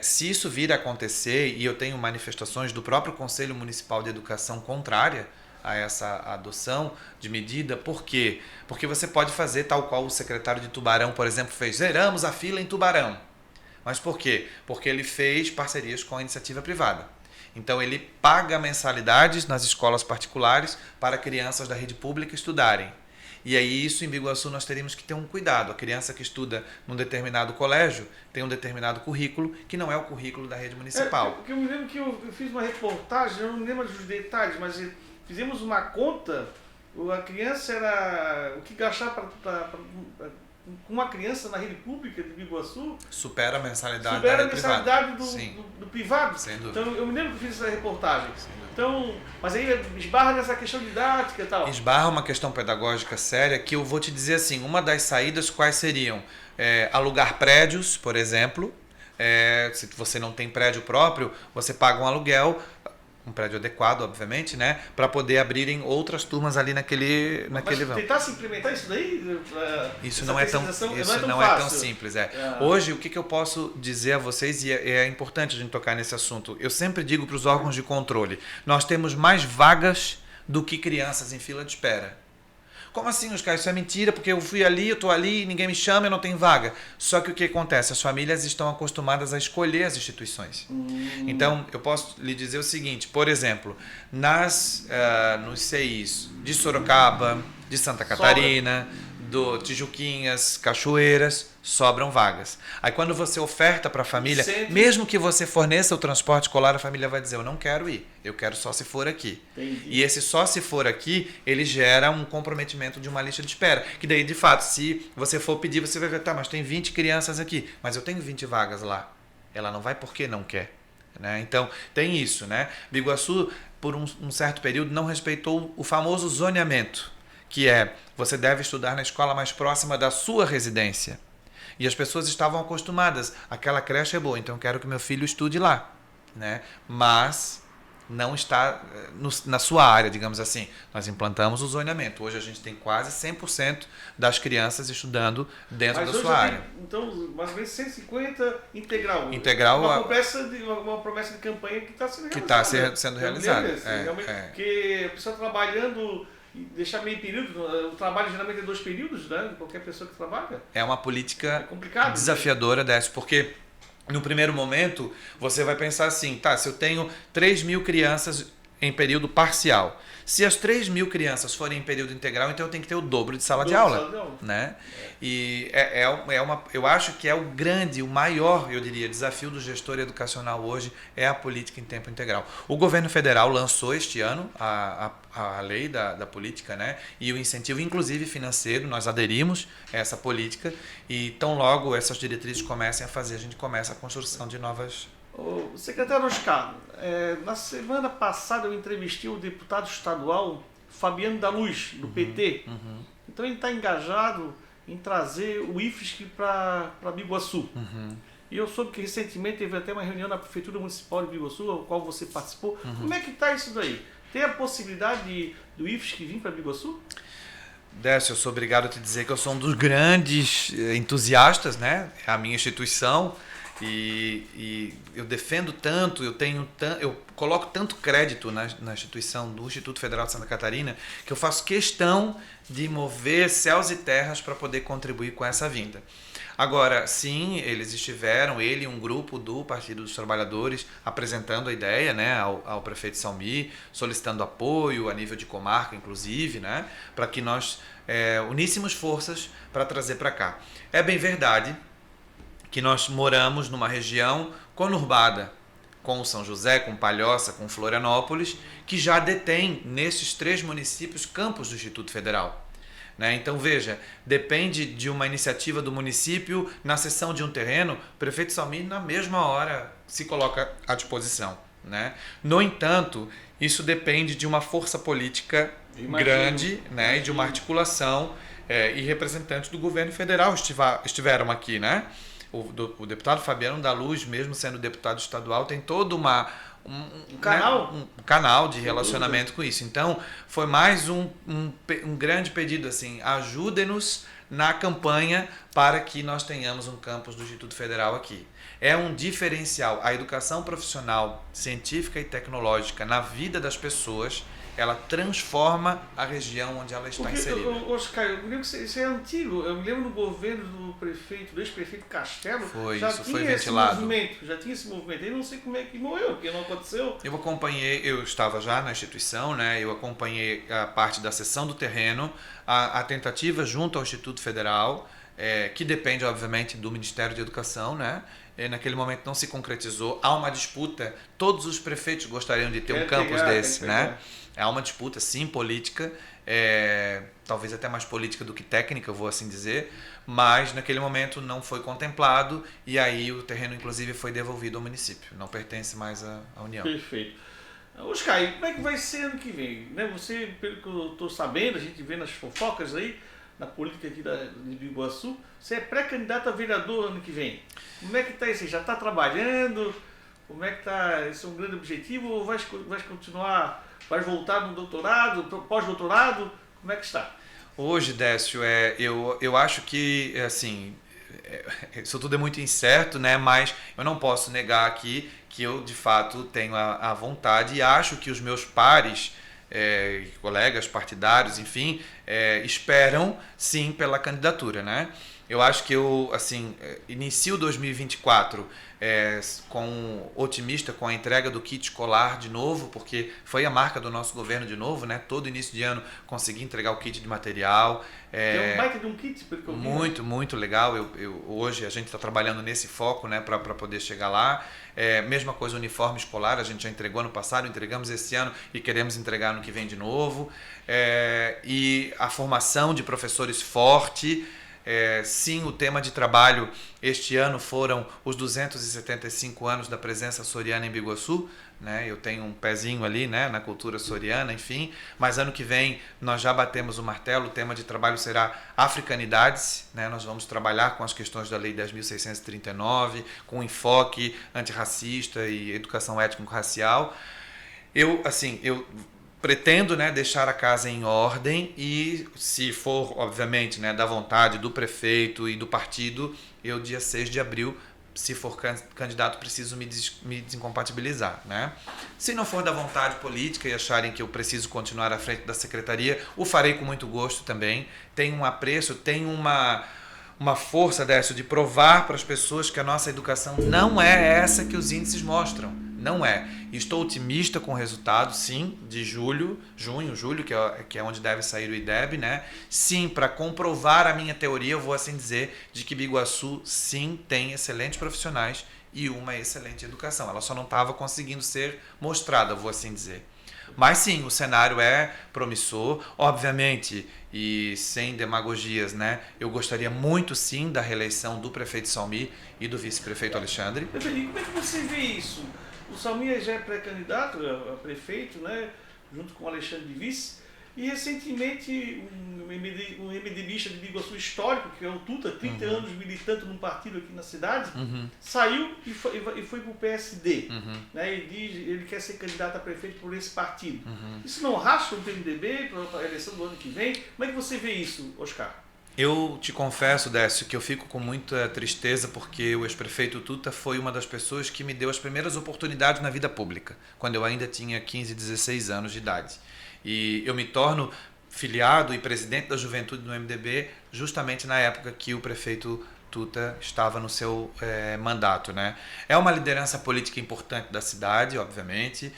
se isso vir a acontecer, e eu tenho manifestações do próprio Conselho Municipal de Educação contrária a essa adoção de medida. Por quê? Porque você pode fazer tal qual o secretário de Tubarão, por exemplo, fez. Zeramos a fila em Tubarão. Mas por quê? Porque ele fez parcerias com a iniciativa privada. Então ele paga mensalidades nas escolas particulares para crianças da rede pública estudarem. E aí isso em Biguaçu nós teríamos que ter um cuidado. A criança que estuda num determinado colégio tem um determinado currículo que não é o currículo da rede municipal. Porque eu me lembro que eu fiz uma reportagem, eu não me lembro dos detalhes, mas fizemos uma conta, a criança era o que gastava com uma criança na rede pública de Biguaçu supera a mensalidade do privado. Sem dúvida. Então eu me lembro que fiz essa reportagem. Então, mas aí esbarra nessa questão didática e tal. Esbarra uma questão pedagógica séria que eu vou te dizer assim, uma das saídas quais seriam? Alugar prédios, por exemplo. Se você não tem prédio próprio, você paga um aluguel, um prédio adequado, obviamente, né, para poder abrirem outras turmas ali naquele Mas tentar se implementar isso daí? Isso não é tão simples. Hoje, o que eu posso dizer a vocês, e é importante a gente tocar nesse assunto, eu sempre digo para os órgãos de controle, nós temos mais vagas do que crianças em fila de espera. Como assim, Oscar? Isso é mentira, porque eu fui ali, eu estou ali, ninguém me chama, eu não tenho vaga. Só que o que acontece? As famílias estão acostumadas a escolher as instituições. Então, eu posso lhe dizer o seguinte, por exemplo, nos CIs de Sorocaba, de Santa Catarina, do Tijuquinhas, Cachoeiras, sobram vagas. Aí quando você oferta para a família, mesmo que você forneça o transporte escolar, a família vai dizer, eu não quero ir, eu quero só se for aqui. Entendi. E esse só se for aqui, ele gera um comprometimento de uma lista de espera. Que daí, de fato, se você for pedir, você vai ver, tá, mas tem 20 crianças aqui, mas eu tenho 20 vagas lá. Ela não vai porque não quer. Né? Então, tem isso. Né? Biguaçu, por um certo período, não respeitou o famoso zoneamento, que você deve estudar na escola mais próxima da sua residência. E as pessoas estavam acostumadas. Aquela creche é boa, então eu quero que meu filho estude lá, né? Mas não está na sua área, digamos assim. Nós implantamos o zoneamento. Hoje a gente tem quase 100% das crianças estudando dentro da sua área. Então, mais ou menos 150 integral. Integral. Uma promessa de campanha que está sendo realizada. Que está sendo realizada. Porque a pessoa trabalhando, deixar meio período, o trabalho geralmente é 2 períodos, né? De qualquer pessoa que trabalha. É uma política complicado, desafiadora, Décio, porque no primeiro momento você vai pensar assim, tá, se eu tenho 3.000 crianças em período parcial, se as 3.000 crianças forem em período integral, então eu tenho que ter o dobro de sala de aula, né? E eu acho que é o maior, eu diria, desafio do gestor educacional hoje é a política em tempo integral. O governo federal lançou este ano a lei da política, né? E o incentivo, inclusive financeiro, nós aderimos a essa política e tão logo essas diretrizes comecem a fazer, a gente começa a construção de novas... O secretário Oscar, na semana passada eu entrevistei o deputado estadual Fabiano da Luz, do PT. Então ele está engajado em trazer o IFSC para Biguaçu. E eu soube que recentemente teve até uma reunião na Prefeitura Municipal de Biguaçu, ao qual você participou. Como é que está isso daí? Tem a possibilidade do IFSC vir para Biguaçu? Décio, eu sou obrigado a te dizer que eu sou um dos grandes entusiastas, né? É a minha instituição. E eu defendo tanto, eu coloco tanto crédito na instituição do Instituto Federal de Santa Catarina que eu faço questão de mover céus e terras para poder contribuir com essa vinda. Agora, sim, eles estiveram, ele e um grupo do Partido dos Trabalhadores, apresentando a ideia, né, ao prefeito Salmi, solicitando apoio a nível de comarca, inclusive, né, para que nós uníssemos forças para trazer para cá. É bem verdade que nós moramos numa região conurbada, com São José, com Palhoça, com Florianópolis, que já detém nesses 3 municípios campos do Instituto Federal. Né? Então, veja, depende de uma iniciativa do município, na cessão de um terreno, o prefeito Salmi, na mesma hora, se coloca à disposição. Né? No entanto, isso depende de uma força política grande, né? E de uma articulação, e representantes do governo federal estiveram aqui, né? O deputado Fabiano da Luz, mesmo sendo deputado estadual, tem todo um canal de relacionamento com isso. Então, foi mais um grande pedido, assim, ajudem-nos na campanha para que nós tenhamos um campus do Instituto Federal aqui. É um diferencial. A educação profissional, científica e tecnológica na vida das pessoas, ela transforma a região onde ela está inserida. Oscar, eu me lembro que isso é antigo. Eu me lembro no governo do ex-prefeito Castelo. Foi ventilado. Já tinha esse movimento. Eu não sei como é que morreu, porque não aconteceu. Eu estava já na instituição, né? Eu acompanhei a parte da cessão do terreno, a tentativa junto ao Instituto Federal, que depende, obviamente, do Ministério de Educação, né? Naquele momento não se concretizou. Há uma disputa. Todos os prefeitos gostariam de ter um campus desse, né? Há uma disputa, sim, política, talvez até mais política do que técnica, eu vou assim dizer, mas naquele momento não foi contemplado e aí o terreno, inclusive, foi devolvido ao município. Não pertence mais à União. Perfeito. Oscar, como é que vai ser ano que vem? Né? Você, pelo que eu estou sabendo, a gente vê nas fofocas aí, na política aqui de Biguaçu, você é pré-candidato a vereador ano que vem. Como é que está isso? Já está trabalhando? Como é que está? Esse é um grande objetivo ou vai continuar, vai voltar no doutorado, pós-doutorado? Como é que está? Hoje, Décio, eu acho que, assim, isso tudo é muito incerto, né? Mas eu não posso negar aqui que eu, de fato, tenho a vontade e acho que os meus pares, colegas partidários, enfim, esperam sim pela candidatura, né? Eu acho que eu, assim, inicio 2024 otimista com a entrega do kit escolar de novo, porque foi a marca do nosso governo de novo, né? Todo início de ano consegui entregar o kit de material. É um baita de um kit, porque eu vi, muito, muito legal. Hoje a gente está trabalhando nesse foco, né, para poder chegar lá. Mesma coisa, uniforme escolar, a gente já entregou ano passado, entregamos esse ano e queremos entregar ano que vem de novo. E a formação de professores forte. Sim, o tema de trabalho este ano foram os 275 anos da presença açoriana em Biguaçu, né? Eu tenho um pezinho ali, né, na cultura açoriana, enfim, mas ano que vem nós já batemos o martelo, o tema de trabalho será africanidades, né? Nós vamos trabalhar com as questões da Lei 10.639, com enfoque antirracista e educação étnico-racial. Eu pretendo, né, deixar a casa em ordem e, se for, obviamente, né, da vontade do prefeito e do partido, eu, dia 6 de abril, se for candidato, preciso me desincompatibilizar, né? Se não for da vontade política e acharem que eu preciso continuar à frente da secretaria, o farei com muito gosto também. Tenho um apreço, tenho uma força, Décio, de provar para as pessoas que a nossa educação não é essa que os índices mostram. Não é. Estou otimista com o resultado, sim, de junho, julho, que é onde deve sair o IDEB, né? Sim, para comprovar a minha teoria, eu vou assim dizer, de que Biguaçu, sim, tem excelentes profissionais e uma excelente educação. Ela só não estava conseguindo ser mostrada, vou assim dizer. Mas sim, o cenário é promissor, obviamente, e sem demagogias, né? Eu gostaria muito sim da reeleição do prefeito Salmi e do vice-prefeito Alexandre. Como é que você vê isso? O Salmi já é pré-candidato a prefeito, né? Junto com o Alexandre de vice. E recentemente um MDBista de Biguaçu histórico, que é o Tuta, 30 anos militante num partido aqui na cidade, saiu e foi para o PSD. Né? Ele quer ser candidato a prefeito por esse partido. Isso não racha o PMDB para a eleição do ano que vem? Como é que você vê isso, Oscar? Eu te confesso, Décio, que eu fico com muita tristeza porque o ex-prefeito Tuta foi uma das pessoas que me deu as primeiras oportunidades na vida pública, quando eu ainda tinha 15, 16 anos de idade. E eu me torno filiado e presidente da juventude do MDB justamente na época que o prefeito Tuta estava no seu mandato, né? É uma liderança política importante da cidade, obviamente,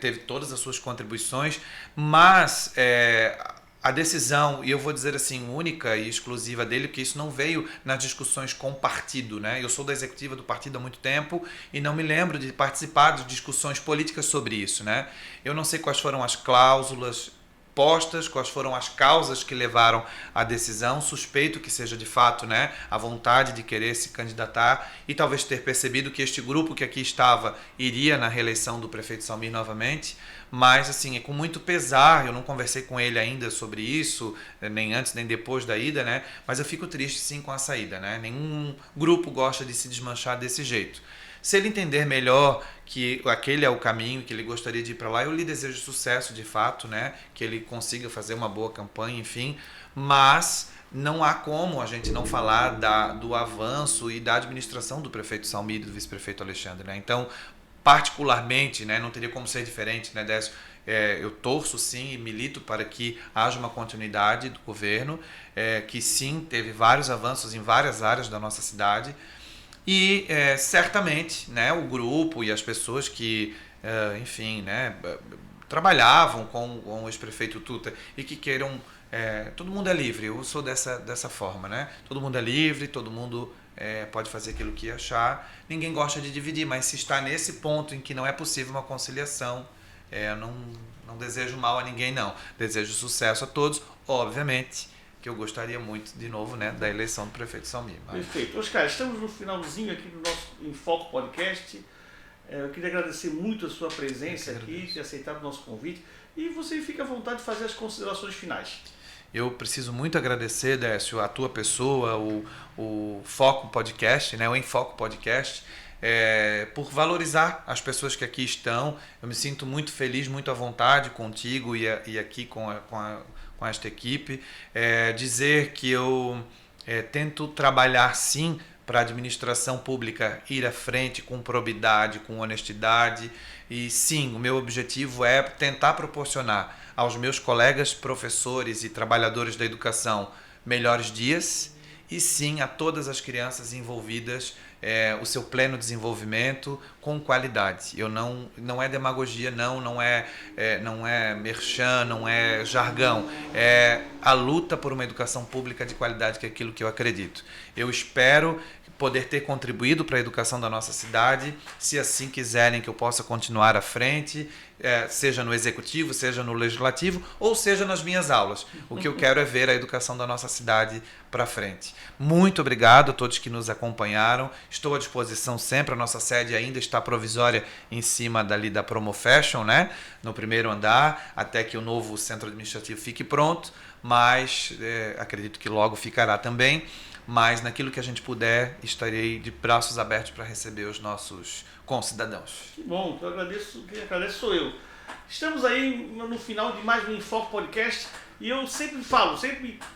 teve todas as suas contribuições, mas a decisão, e eu vou dizer assim, única e exclusiva dele, porque isso não veio nas discussões com o partido, né? Eu sou da executiva do partido há muito tempo e não me lembro de participar de discussões políticas sobre isso, né? Eu não sei quais foram as cláusulas postas, quais foram as causas que levaram à decisão, suspeito que seja de fato, né, a vontade de querer se candidatar e talvez ter percebido que este grupo que aqui estava iria na reeleição do prefeito Salmi novamente, mas assim, é com muito pesar, eu não conversei com ele ainda sobre isso, nem antes nem depois da ida, né, mas eu fico triste sim com a saída, né, nenhum grupo gosta de se desmanchar desse jeito. Se ele entender melhor que aquele é o caminho, que ele gostaria de ir para lá, eu lhe desejo sucesso de fato, né? Que ele consiga fazer uma boa campanha, enfim. Mas não há como a gente não falar do avanço e da administração do prefeito Salmi e do vice-prefeito Alexandre, né? Então, particularmente, né, não teria como ser diferente, né, Décio? Eu torço sim e milito para que haja uma continuidade do governo, que sim, teve vários avanços em várias áreas da nossa cidade. E certamente, né, o grupo e as pessoas que, enfim, né, trabalhavam com o ex-prefeito Tuta e que queiram... todo mundo é livre, eu sou dessa forma, né? Todo mundo é livre, todo mundo pode fazer aquilo que achar. Ninguém gosta de dividir, mas se está nesse ponto em que não é possível uma conciliação, eu não desejo mal a ninguém, não. Desejo sucesso a todos, obviamente, que eu gostaria muito, de novo, né, da eleição do prefeito Salmi. Perfeito. Oscar, estamos no finalzinho aqui do nosso Enfoque Podcast. Eu queria agradecer muito a sua presença aqui, ter aceitado o nosso convite. E você fica à vontade de fazer as considerações finais. Eu preciso muito agradecer, Décio, a tua pessoa, o Foco Podcast, né, o Enfoque Podcast, por valorizar as pessoas que aqui estão. Eu me sinto muito feliz, muito à vontade contigo e aqui com esta equipe, dizer que eu tento trabalhar sim para a administração pública ir à frente com probidade, com honestidade, e sim, o meu objetivo é tentar proporcionar aos meus colegas professores e trabalhadores da educação melhores dias e sim a todas as crianças envolvidas o seu pleno desenvolvimento com qualidade. Não é demagogia, não é merchan, não é jargão, é a luta por uma educação pública de qualidade, que é aquilo que eu acredito. Eu espero poder ter contribuído para a educação da nossa cidade, se assim quiserem que eu possa continuar à frente, seja no executivo, seja no legislativo, ou seja nas minhas aulas. O que eu quero é ver a educação da nossa cidade para frente. Muito obrigado a todos que nos acompanharam. Estou à disposição sempre. A nossa sede ainda está provisória em cima dali da Promofashion, né? No primeiro andar, até que o novo centro administrativo fique pronto, mas acredito que logo ficará também. Mas naquilo que a gente puder, estarei de braços abertos para receber os nossos concidadãos. Que bom, eu agradeço, quem agradece sou eu. Estamos aí no final de mais um Enfoque Podcast e eu sempre falo,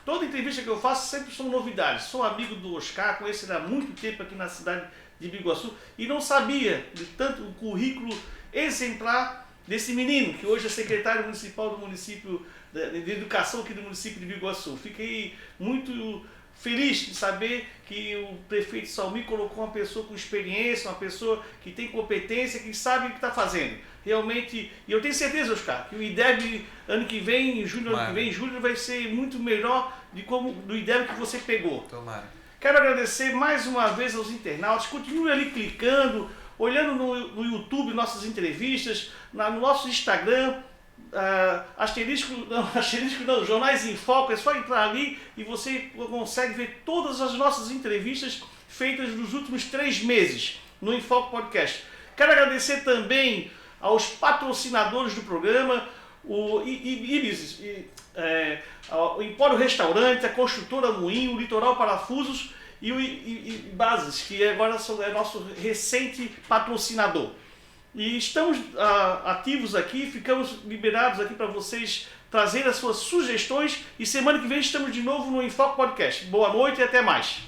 toda entrevista que eu faço sempre são novidades. Sou amigo do Oscar, conheço ele há muito tempo aqui na cidade de Biguaçu e não sabia de tanto o currículo exemplar desse menino, que hoje é secretário municipal do município de educação aqui do município de Biguaçu. Fiquei muito feliz de saber que o prefeito Salmi colocou uma pessoa com experiência, uma pessoa que tem competência, que sabe o que está fazendo. Realmente, e eu tenho certeza, Oscar, que o IDEB ano que vem, julho vai ser muito melhor do IDEB que você pegou. Tomara. Quero agradecer mais uma vez aos internautas. Continue ali clicando, olhando no YouTube nossas entrevistas, no nosso Instagram. Jornais em Foco, é só entrar ali e você consegue ver todas as nossas entrevistas feitas nos últimos 3 meses no Enfoque Podcast. Quero agradecer também aos patrocinadores do programa, o Ibis, o Empório Restaurante, a Construtora Moinho, o Litoral Parafusos e Bases, que agora é nosso recente patrocinador. E estamos ativos aqui, ficamos liberados aqui para vocês trazerem as suas sugestões e semana que vem estamos de novo no Enfoque Podcast. Boa noite e até mais.